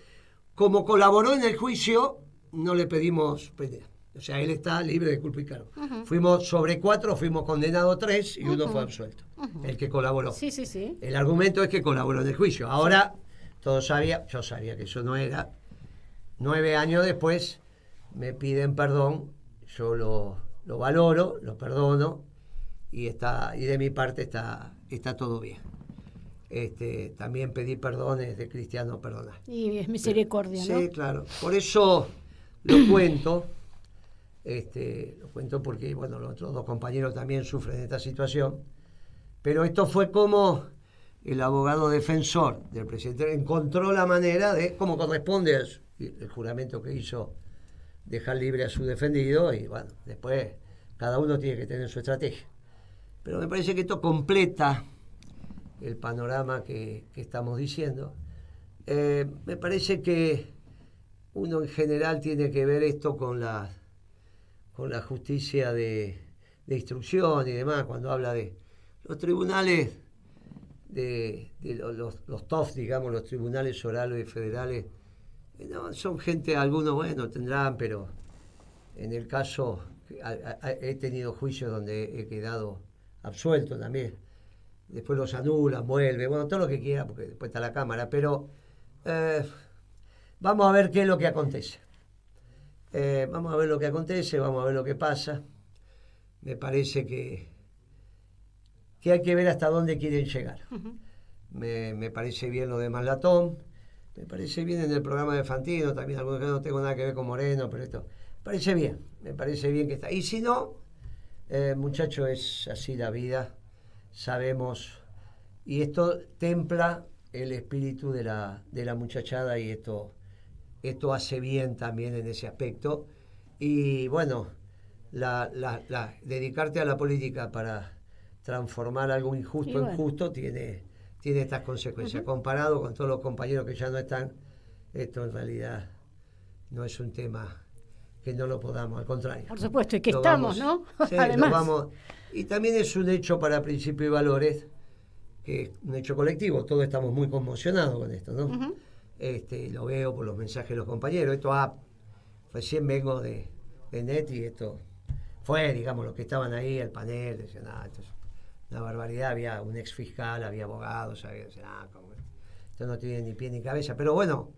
como colaboró en el juicio, no le pedimos pena. O sea, él está libre de culpa y cargo. Fuimos sobre 4, fuimos condenados 3 y uno fue absuelto, el que colaboró. Sí. El argumento es que colaboró en el juicio. Ahora, yo sabía que eso no era. 9 años después me piden perdón, yo lo valoro, lo perdono y de mi parte está todo bien. También pedí perdones de cristiano perdonar. Y es misericordia, ¿no? Sí, claro. Por eso lo cuento. Lo cuento porque, bueno, los otros 2 compañeros también sufren esta situación. Pero esto fue como el abogado defensor del presidente encontró la manera de, como corresponde el juramento que hizo, dejar libre a su defendido y, bueno, después cada uno tiene que tener su estrategia. Pero me parece que esto completa el panorama que estamos diciendo. Me parece que uno en general tiene que ver esto con la justicia de instrucción y demás, cuando habla de los tribunales, de los TOF, digamos, los tribunales orales federales, no, son gente, algunos, bueno, tendrán, pero en el caso, he tenido juicios donde he quedado absuelto también. Después los anulan, vuelve, bueno, todo lo que quiera, porque después está la Cámara, pero vamos a ver qué es lo que acontece. Vamos a ver lo que acontece, vamos a ver lo que pasa. Me parece que hay que ver hasta dónde quieren llegar. Me parece bien lo de Malatón, me parece bien en el programa de Fantino, también algunos que no tengo nada que ver con Moreno, pero esto, me parece bien que está. Y si no, muchacho, es así la vida, sabemos, y esto templa el espíritu de la muchachada, y esto hace bien también en ese aspecto. Y bueno, dedicarte a la política para transformar algo injusto en justo tiene estas consecuencias. Comparado con todos los compañeros que ya no están, esto en realidad no es un tema que no lo podamos, al contrario. Por supuesto, y que estamos, ¿no? Sí, Además. Y también es un hecho para Principios y Valores, que es un hecho colectivo, todos estamos muy conmocionados con esto, ¿no? Lo veo por los mensajes de los compañeros. Recién vengo de NET y esto fue, digamos, los que estaban ahí, el panel, decían, esto es una barbaridad, había un ex fiscal, había abogados, decían, esto no tiene ni pie ni cabeza. Pero bueno,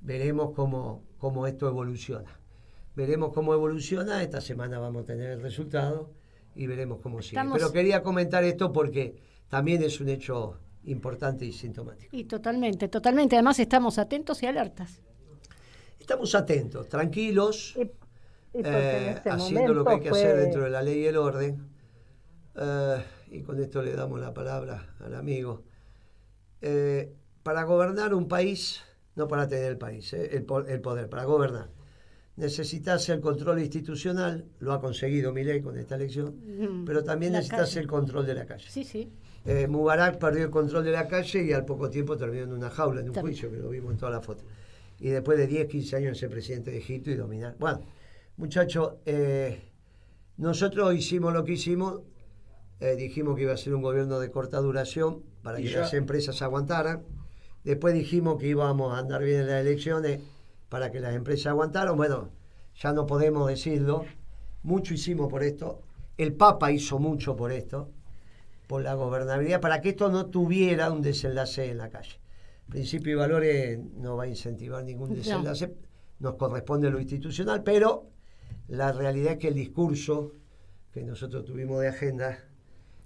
veremos cómo esto evoluciona. Veremos cómo evoluciona, esta semana vamos a tener el resultado y veremos cómo sigue. Pero quería comentar esto porque también es un hecho importante y sintomático. Y totalmente. Además estamos atentos y alertas. Estamos atentos, tranquilos, haciendo momento lo que hay que hacer dentro de la ley y el orden. Y con esto le damos la palabra al amigo. Para gobernar un país, no para tener el país, el poder, para gobernar, necesitas el control institucional, lo ha conseguido Milei con esta elección, pero también necesitas el control de la calle. Sí. Mubarak perdió el control de la calle y al poco tiempo terminó en una jaula, en un juicio, que lo vimos en toda la foto. Y después de 10, 15 años ser presidente de Egipto y dominar. Bueno, muchachos, nosotros hicimos lo que hicimos, dijimos que iba a ser un gobierno de corta duración para que las empresas aguantaran. Después dijimos que íbamos a andar bien en las elecciones para que las empresas aguantaran. Bueno, ya no podemos decirlo. Mucho hicimos por esto. El Papa hizo mucho por esto, por la gobernabilidad, para que esto no tuviera un desenlace en la calle. Principio y Valores no va a incentivar ningún desenlace, nos corresponde lo institucional, pero la realidad es que el discurso que nosotros tuvimos de agenda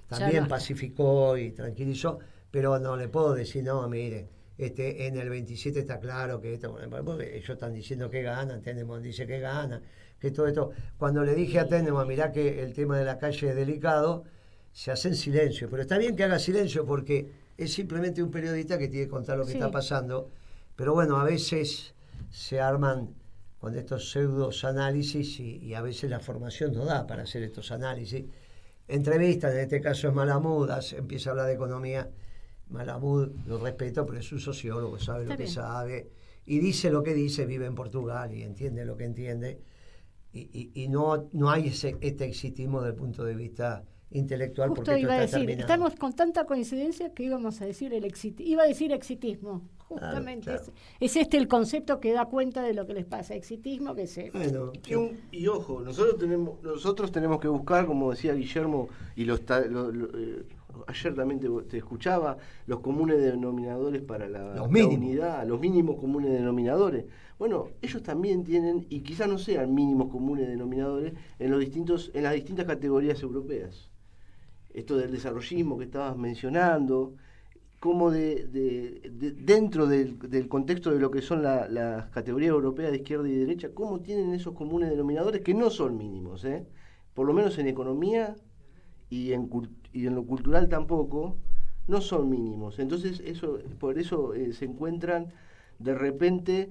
también pacificó y tranquilizó, pero no le puedo decir, no, mire, en el 27 está claro que esto, porque ellos están diciendo que ganan, Tenenbaum dice que gana, que todo esto. Cuando le dije a Tenenbaum, mirá que el tema de la calle es delicado, se hace en silencio, pero está bien que haga silencio porque es simplemente un periodista que tiene que contar lo que está pasando, pero bueno, a veces se arman con estos pseudos análisis y a veces la formación no da para hacer estos análisis. Entrevistas, en este caso es Malamud, empieza a hablar de economía. Malamud lo respeto, pero es un sociólogo, sabe lo que sabe y dice lo que dice, vive en Portugal y entiende lo que entiende, y no hay este exitismo desde el punto de vista intelectual. Justo porque iba a esto está decir, terminado. estamos con tanta coincidencia que íbamos a decir iba a decir exitismo, justamente. Claro. Es este el concepto que da cuenta de lo que les pasa, exitismo que se... Bueno, Y ojo, nosotros tenemos que buscar, como decía Guillermo, y ayer también te escuchaba, los comunes denominadores para la unidad, los mínimos comunes denominadores. Bueno, ellos también tienen, y quizás no sean mínimos comunes denominadores, en las distintas categorías europeas. Esto del desarrollismo que estabas mencionando, como dentro del contexto de lo que son las categorías europeas de izquierda y derecha, cómo tienen esos comunes denominadores que no son mínimos, por lo menos en economía y en lo cultural tampoco, no son mínimos. Entonces por eso se encuentran de repente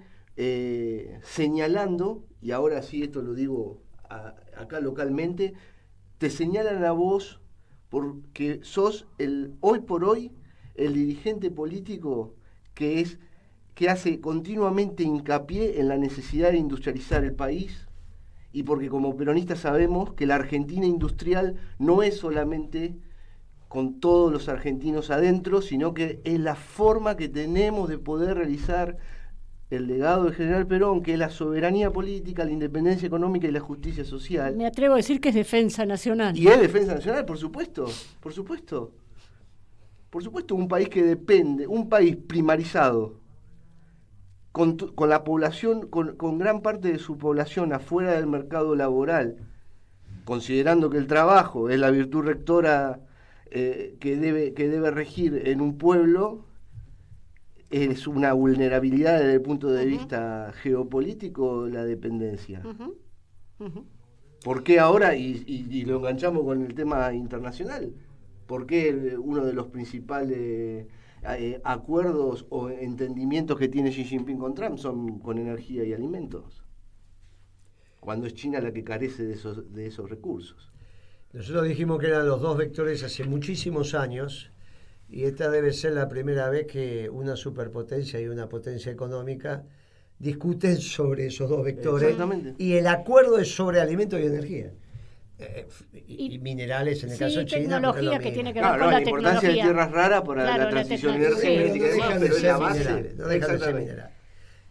señalando, y ahora sí esto lo digo acá localmente, te señalan a vos porque sos hoy por hoy el dirigente político que hace continuamente hincapié en la necesidad de industrializar el país, y porque como peronistas sabemos que la Argentina industrial no es solamente con todos los argentinos adentro, sino que es la forma que tenemos de poder realizar el legado del general Perón, que es la soberanía política, la independencia económica y la justicia social. Me atrevo a decir que es defensa nacional. Y es defensa nacional, por supuesto. Por supuesto, un país que depende, un país primarizado, con la población, con gran parte de su población afuera del mercado laboral, considerando que el trabajo es la virtud rectora que debe regir en un pueblo, es una vulnerabilidad desde el punto de vista geopolítico la dependencia. ¿Por qué ahora, y lo enganchamos con el tema internacional, por qué uno de los principales acuerdos o entendimientos que tiene Xi Jinping con Trump son con energía y alimentos, cuando es China la que carece de esos recursos? Nosotros dijimos que eran los dos vectores hace muchísimos años, y esta debe ser la primera vez que una superpotencia y una potencia económica discuten sobre esos dos vectores. Exactamente. Y el acuerdo es sobre alimentos y energía. Y minerales, en el caso de China. Tecnología que tiene que ver con la la importancia tecnología. de tierras raras para Claro, la la transición tecnología. energética y demás, pero es la base. No dejan de ser minerales.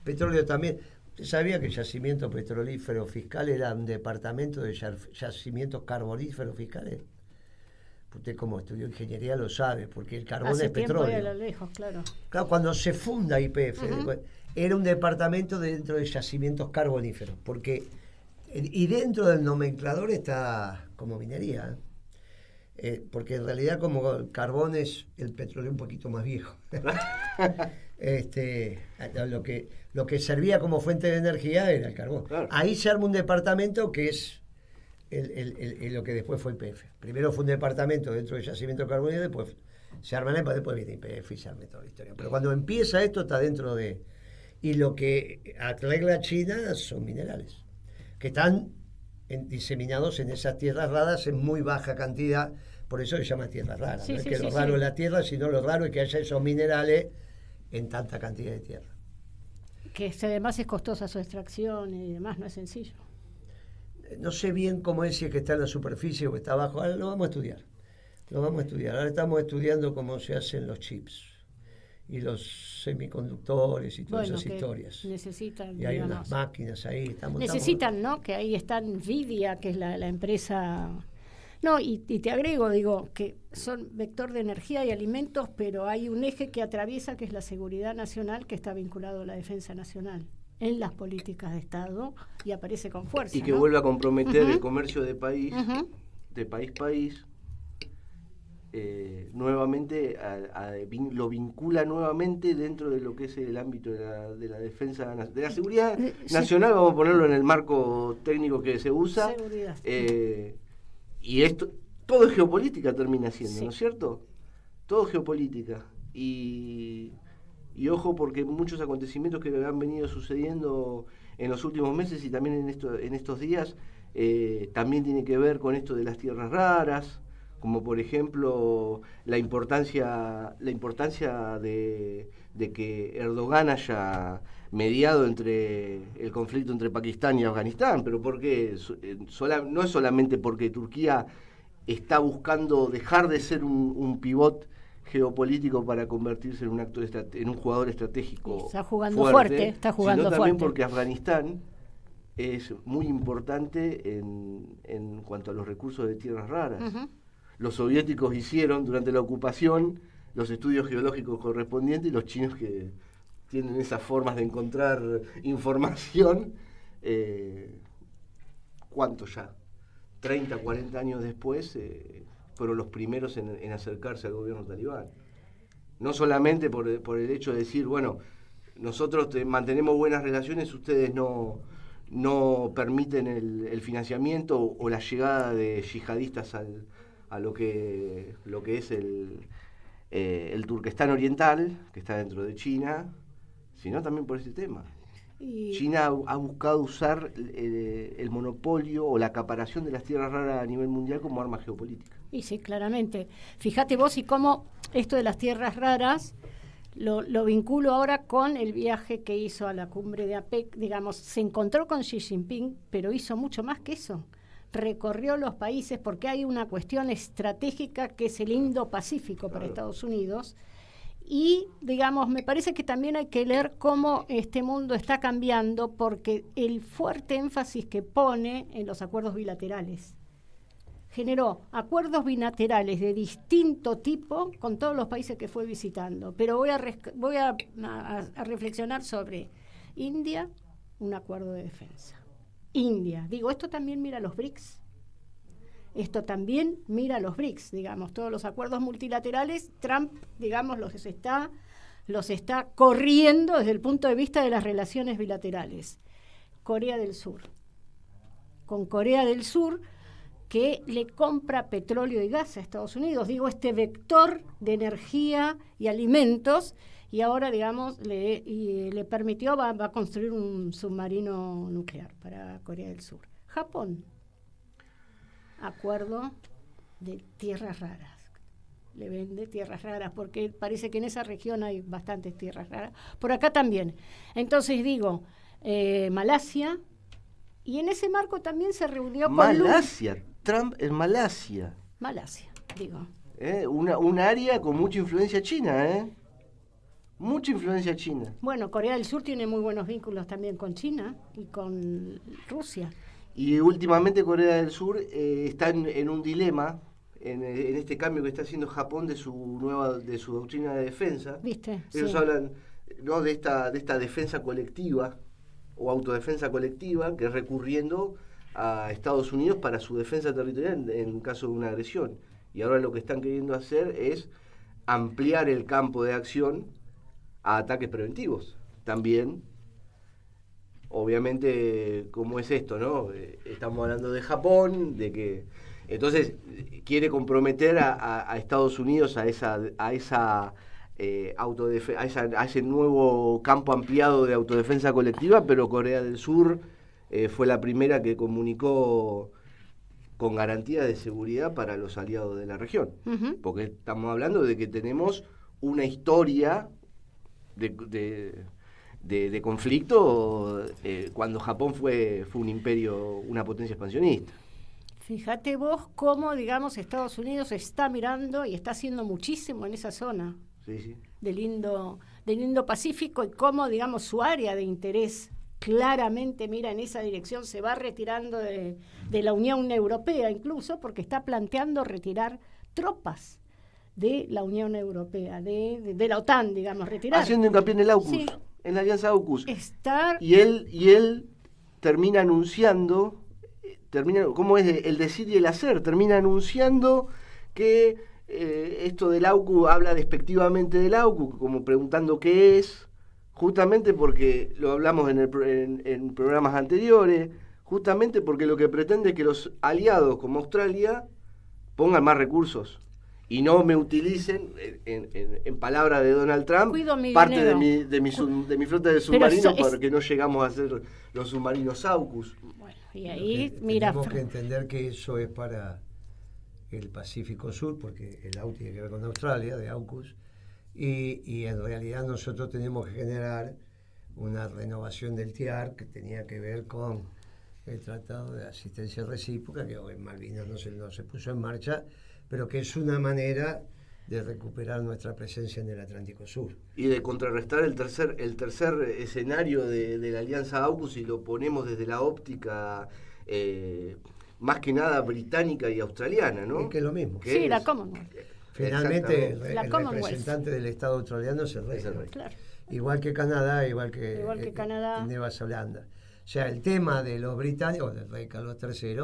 Petróleo también. ¿Usted sabía que el yacimiento petrolífero fiscal era un departamento de yacimientos carboníferos fiscales? Usted como estudió ingeniería lo sabe, porque el carbón Hace es tiempo petróleo. de lo lejos, claro. Claro, cuando se funda YPF, era un departamento dentro de yacimientos carboníferos, porque y dentro del nomenclador está como minería, porque en realidad como el carbón es el petróleo un poquito más viejo. Lo que servía como fuente de energía era el carbón. Claro. Ahí se arma un departamento que es lo que después fue YPF. Primero fue un departamento dentro del yacimiento carbonífero, después se arma EPA, después viene YPF y se arma toda la historia. Pero cuando empieza esto está dentro de... Y lo que arregla China son minerales, que están diseminados en esas tierras raras en muy baja cantidad, por eso se llama tierras raras. Sí, no sí, es que sí, lo raro sí. es la tierra, sino lo raro es que haya esos minerales en tanta cantidad de tierra. Que además es costosa su extracción y demás, no es sencillo. No sé bien cómo es, si es que está en la superficie o que está abajo. Ahora lo vamos a estudiar. Ahora estamos estudiando cómo se hacen los chips y los semiconductores y todas esas que historias. necesitan, Y hay digamos, unas máquinas ahí. necesitan, ¿no? Que ahí está Nvidia, que es la empresa. No, y te agrego, digo, que son vector de energía y alimentos, pero hay un eje que atraviesa, que es la seguridad nacional, que está vinculado a la defensa nacional en las políticas de Estado y aparece con fuerza. Y que ¿no? vuelve a comprometer el comercio de país, de país, nuevamente lo vincula nuevamente dentro de lo que es el ámbito de la defensa, de la seguridad nacional, vamos a ponerlo en el marco técnico que se usa. Seguridad. Y esto, todo es geopolítica termina siendo, Sí. ¿no es cierto? Todo es geopolítica. Y ojo, porque muchos acontecimientos que han venido sucediendo en los últimos meses y también en estos días, también tiene que ver con esto de las tierras raras, como por ejemplo la importancia de que Erdogan haya mediado entre el conflicto entre Pakistán y Afganistán, pero porque no es solamente porque Turquía está buscando dejar de ser un pivot geopolítico para convertirse en un jugador estratégico. Está jugando fuerte, sino también porque Afganistán es muy importante en cuanto a los recursos de tierras raras. Los soviéticos hicieron durante la ocupación los estudios geológicos correspondientes, y los chinos, que tienen esas formas de encontrar información, ¿cuánto ya? 30, 40 años después, fueron los primeros en acercarse al gobierno talibán. No solamente por el hecho de decir, bueno, nosotros mantenemos buenas relaciones, ustedes no permiten el financiamiento o la llegada de yihadistas a lo que es el Turquestán oriental, que está dentro de China, sino también por ese tema. China ha buscado usar el monopolio o la acaparación de las tierras raras a nivel mundial como arma geopolítica. Y sí, claramente. Fíjate vos y cómo esto de las tierras raras lo vinculo ahora con el viaje que hizo a la cumbre de APEC. Digamos, se encontró con Xi Jinping, pero hizo mucho más que eso. Recorrió los países porque hay una cuestión estratégica que es el Indo-Pacífico para Estados Unidos. Y, digamos, me parece que también hay que leer cómo este mundo está cambiando, porque el fuerte énfasis que pone en los acuerdos bilaterales. Generó acuerdos bilaterales de distinto tipo con todos los países que fue visitando. Pero voy a reflexionar sobre India, un acuerdo de defensa. India, digo, esto también mira los BRICS. Esto también mira los BRICS, digamos, todos los acuerdos multilaterales, Trump, digamos, los está corriendo desde el punto de vista de las relaciones bilaterales. Corea del Sur. Con Corea del Sur, que le compra petróleo y gas a Estados Unidos, digo, este vector de energía y alimentos, y ahora, digamos, le permitió, va a construir un submarino nuclear para Corea del Sur. Japón. Acuerdo de tierras raras. Le vende tierras raras, porque parece que en esa región hay bastantes tierras raras. Por acá también. Entonces digo, Malasia, y en ese marco también se reunió con Malasia, Trump en Malasia. Malasia, digo. Un área con mucha influencia china, mucha influencia china. Bueno, Corea del Sur tiene muy buenos vínculos también con China y con Rusia. Y últimamente Corea del Sur está en un dilema en este cambio que está haciendo Japón de su doctrina de defensa. ¿Viste? Ellos Sí. hablan, ¿no?, de esta defensa colectiva o autodefensa colectiva, que es recurriendo a Estados Unidos para su defensa territorial en caso de una agresión. Y ahora lo que están queriendo hacer es ampliar el campo de acción a ataques preventivos. También, obviamente, ¿cómo es esto, no? Estamos hablando de Japón, de que entonces quiere comprometer a Estados Unidos a ese nuevo campo ampliado de autodefensa colectiva, pero Corea del Sur fue la primera que comunicó con garantías de seguridad para los aliados de la región. Uh-huh. Porque estamos hablando de que tenemos una historia de conflicto cuando Japón fue un imperio, una potencia expansionista. Fíjate vos cómo, digamos, Estados Unidos está mirando y está haciendo muchísimo en esa zona Sí. del Indo-Pacífico, y cómo, digamos, su área de interés claramente mira en esa dirección, se va retirando de la Unión Europea incluso, porque está planteando retirar tropas de la Unión Europea, de la OTAN, digamos, retirar. Haciendo hincapié en el AUKUS, Sí. en la alianza AUKUS. Y él termina anunciando, ¿cómo es el decir y el hacer? Termina anunciando que esto del AUKUS, habla despectivamente del AUKUS, como preguntando qué es, justamente porque lo hablamos en programas anteriores, justamente porque lo que pretende es que los aliados como Australia pongan más recursos y no me utilicen, en palabras de Donald Trump, Cuido mi parte de dinero. mi flota de submarinos, eso es- porque no llegamos a hacer los submarinos AUKUS. bueno, y ahí, Que mira, tenemos que entender que eso es para el Pacífico Sur, porque el AUKUS tiene que ver con Australia, de AUKUS, y en realidad nosotros tenemos que generar una renovación del TIAR que tenía que ver con el Tratado de Asistencia Recíproca, que hoy en Malvinas no se puso en marcha, pero que es una manera de recuperar nuestra presencia en el Atlántico Sur. Y de contrarrestar el tercer escenario de la alianza AUKUS, y lo ponemos desde la óptica más que nada británica y australiana, ¿no? Y que es lo mismo. ¿Qué sí, es? la Commonwealth, Finalmente, La el Commonwealth. representante del Estado australiano es el rey. Es el ¿no? rey. claro. Igual que Canadá, igual que Canadá. Nueva Zelanda. O sea, el tema de los británicos, del rey Carlos III,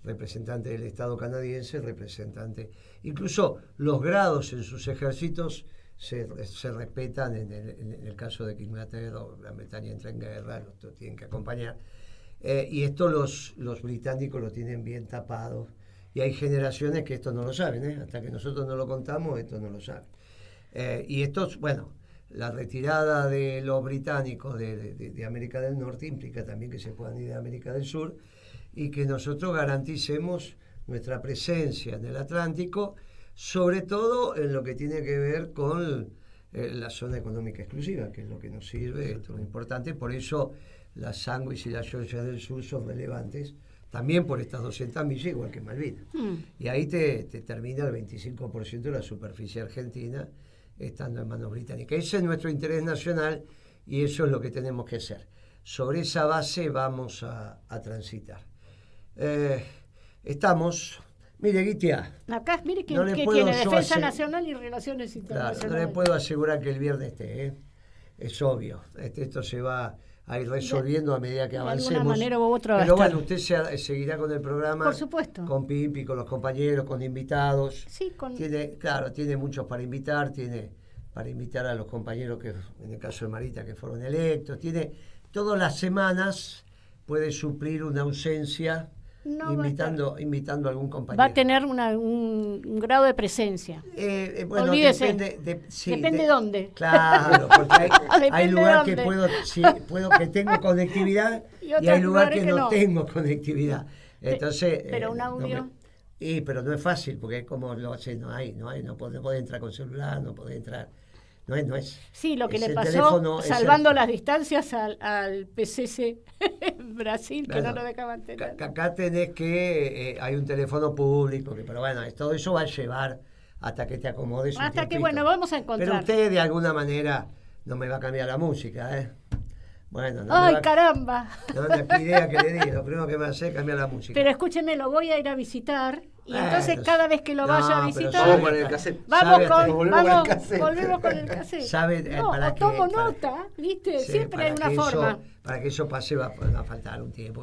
representante del Estado canadiense, representante. Incluso los grados en sus ejércitos se respetan en el caso de que Inglaterra o Gran Bretaña entre en guerra, los tienen que acompañar. Y esto los británicos lo tienen bien tapado. Y hay generaciones que esto no lo saben, hasta que nosotros no lo contamos, esto no lo saben. Y esto, bueno, la retirada de los británicos de América del Norte implica también que se puedan ir de América del Sur y que nosotros garanticemos nuestra presencia en el Atlántico, sobre todo en lo que tiene que ver con la zona económica exclusiva, que es lo que nos sirve, esto es lo importante. Por eso las Sandwich y las Georgias del Sur son relevantes, también por estas 200 millas, igual que Malvinas. Y ahí te termina el 25% de la superficie argentina estando en manos británicas. Ese es nuestro interés nacional y eso es lo que tenemos que hacer. Sobre esa base vamos a transitar. Estamos... Mire, Guitia, Acá, mire que, No le que puedo tiene yo Defensa hacer- Nacional y Relaciones claro, Internacionales. no le puedo asegurar que el viernes esté, es obvio. Esto se va a ir resolviendo a medida que de alguna avancemos. manera u otra va a Pero estar. bueno, usted seguirá con el programa. Por supuesto. Con Pimpi, con los compañeros, con invitados. Sí, Tiene muchos para invitar, tiene para invitar a los compañeros que, en el caso de Marita, que fueron electos. Tiene todas las semanas, puede suplir una ausencia invitando a algún compañero. Va a tener un grado de presencia. Bueno, Olvídese. depende de dónde. Claro, porque hay lugar que dónde. puedo que tengo conectividad Y y otros hay lugar lugares que que no no. tengo conectividad. Entonces, Pero un audio. pero no es fácil, porque es como lo hace, no puede entrar con celular, no puede entrar. No es. Sí, lo que Ese le pasó, teléfono es salvando las distancias al PCC en Brasil, que Bueno, no lo dejaban tener. Acá tenés que, hay un teléfono público, pero bueno, todo eso va a llevar hasta que te acomodes un Hasta que, tiempito. bueno, vamos a encontrar. Pero usted de alguna manera no me va a cambiar la música, ¿eh? Bueno, no ¡Ay, me va, caramba! no es la idea que le di, lo primero que me hace es cambiar la música. Pero escúcheme, lo voy a ir a visitar. Y Bueno, entonces cada vez que lo vaya a pero visitar... Vamos con el cassette. Volvemos con el cassette. Sabe, No, para o que- tomo para- nota, ¿viste? Sí, Siempre hay para una que forma. para que eso pase va a faltar un tiempo.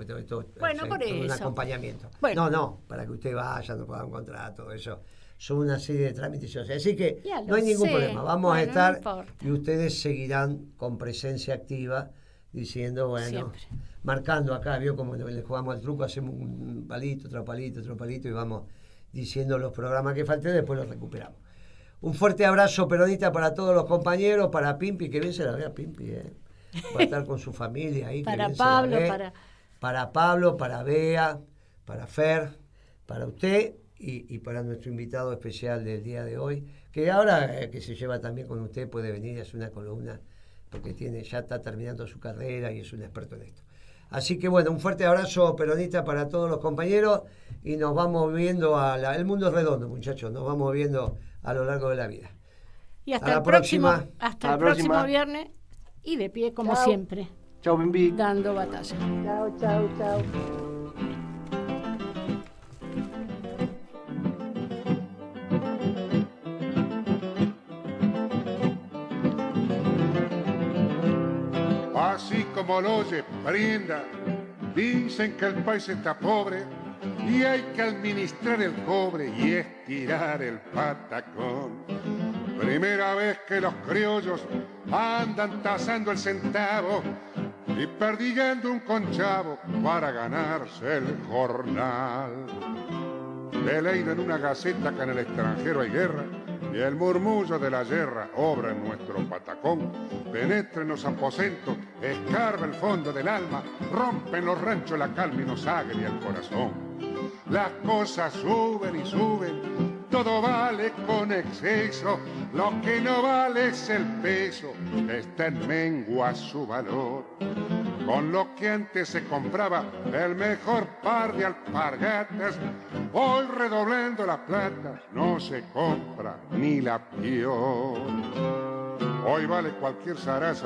Bueno, por todo un eso. acompañamiento. Bueno. No, para que usted vaya, no pueda encontrar todo eso. Son una serie de trámites. Así que Ya no lo hay ningún sé. problema. Vamos a Bueno, estar no importa. y ustedes seguirán con presencia activa diciendo, bueno, Siempre. marcando acá, vio como le jugamos al truco, hacemos un palito, otro palito y vamos diciendo los programas que falten, después los recuperamos. Un fuerte abrazo peronista para todos los compañeros, para Pimpi, que bien se la vea Pimpi, va a estar con su familia ahí. que Para bien se la Pablo, ve. Para Pablo, para Bea, para Fer, para usted y para nuestro invitado especial del día de hoy, que ahora que se lleva también con usted puede venir y hacer una columna, porque ya está terminando su carrera y es un experto en esto. Así que bueno, un fuerte abrazo peronista para todos los compañeros y nos vamos viendo el mundo es redondo, muchachos, nos vamos viendo a lo largo de la vida. Y Hasta hasta la el próximo, próxima. hasta el la próxima. próximo viernes. Y de pie, como Chao. siempre, Chao, Bimbi. dando batalla. Chao, chao, chao. Así como lo oye, prenda, dicen que el país está pobre y hay que administrar el cobre y estirar el patacón. Primera vez que los criollos andan tasando el centavo y perdigando un conchavo para ganarse el jornal. He leído en una gaceta que en el extranjero hay guerra y el murmullo de la guerra obra en nuestro patacón. Penetra en los aposentos, escarba el fondo del alma, rompe en los ranchos la calma y nos agria el corazón. Las cosas suben y suben, todo vale con exceso, lo que no vale es el peso, está en mengua su valor. Con lo que antes se compraba el mejor par de alpargatas, hoy redoblando la plata no se compra ni la peor. Hoy vale cualquier zaraza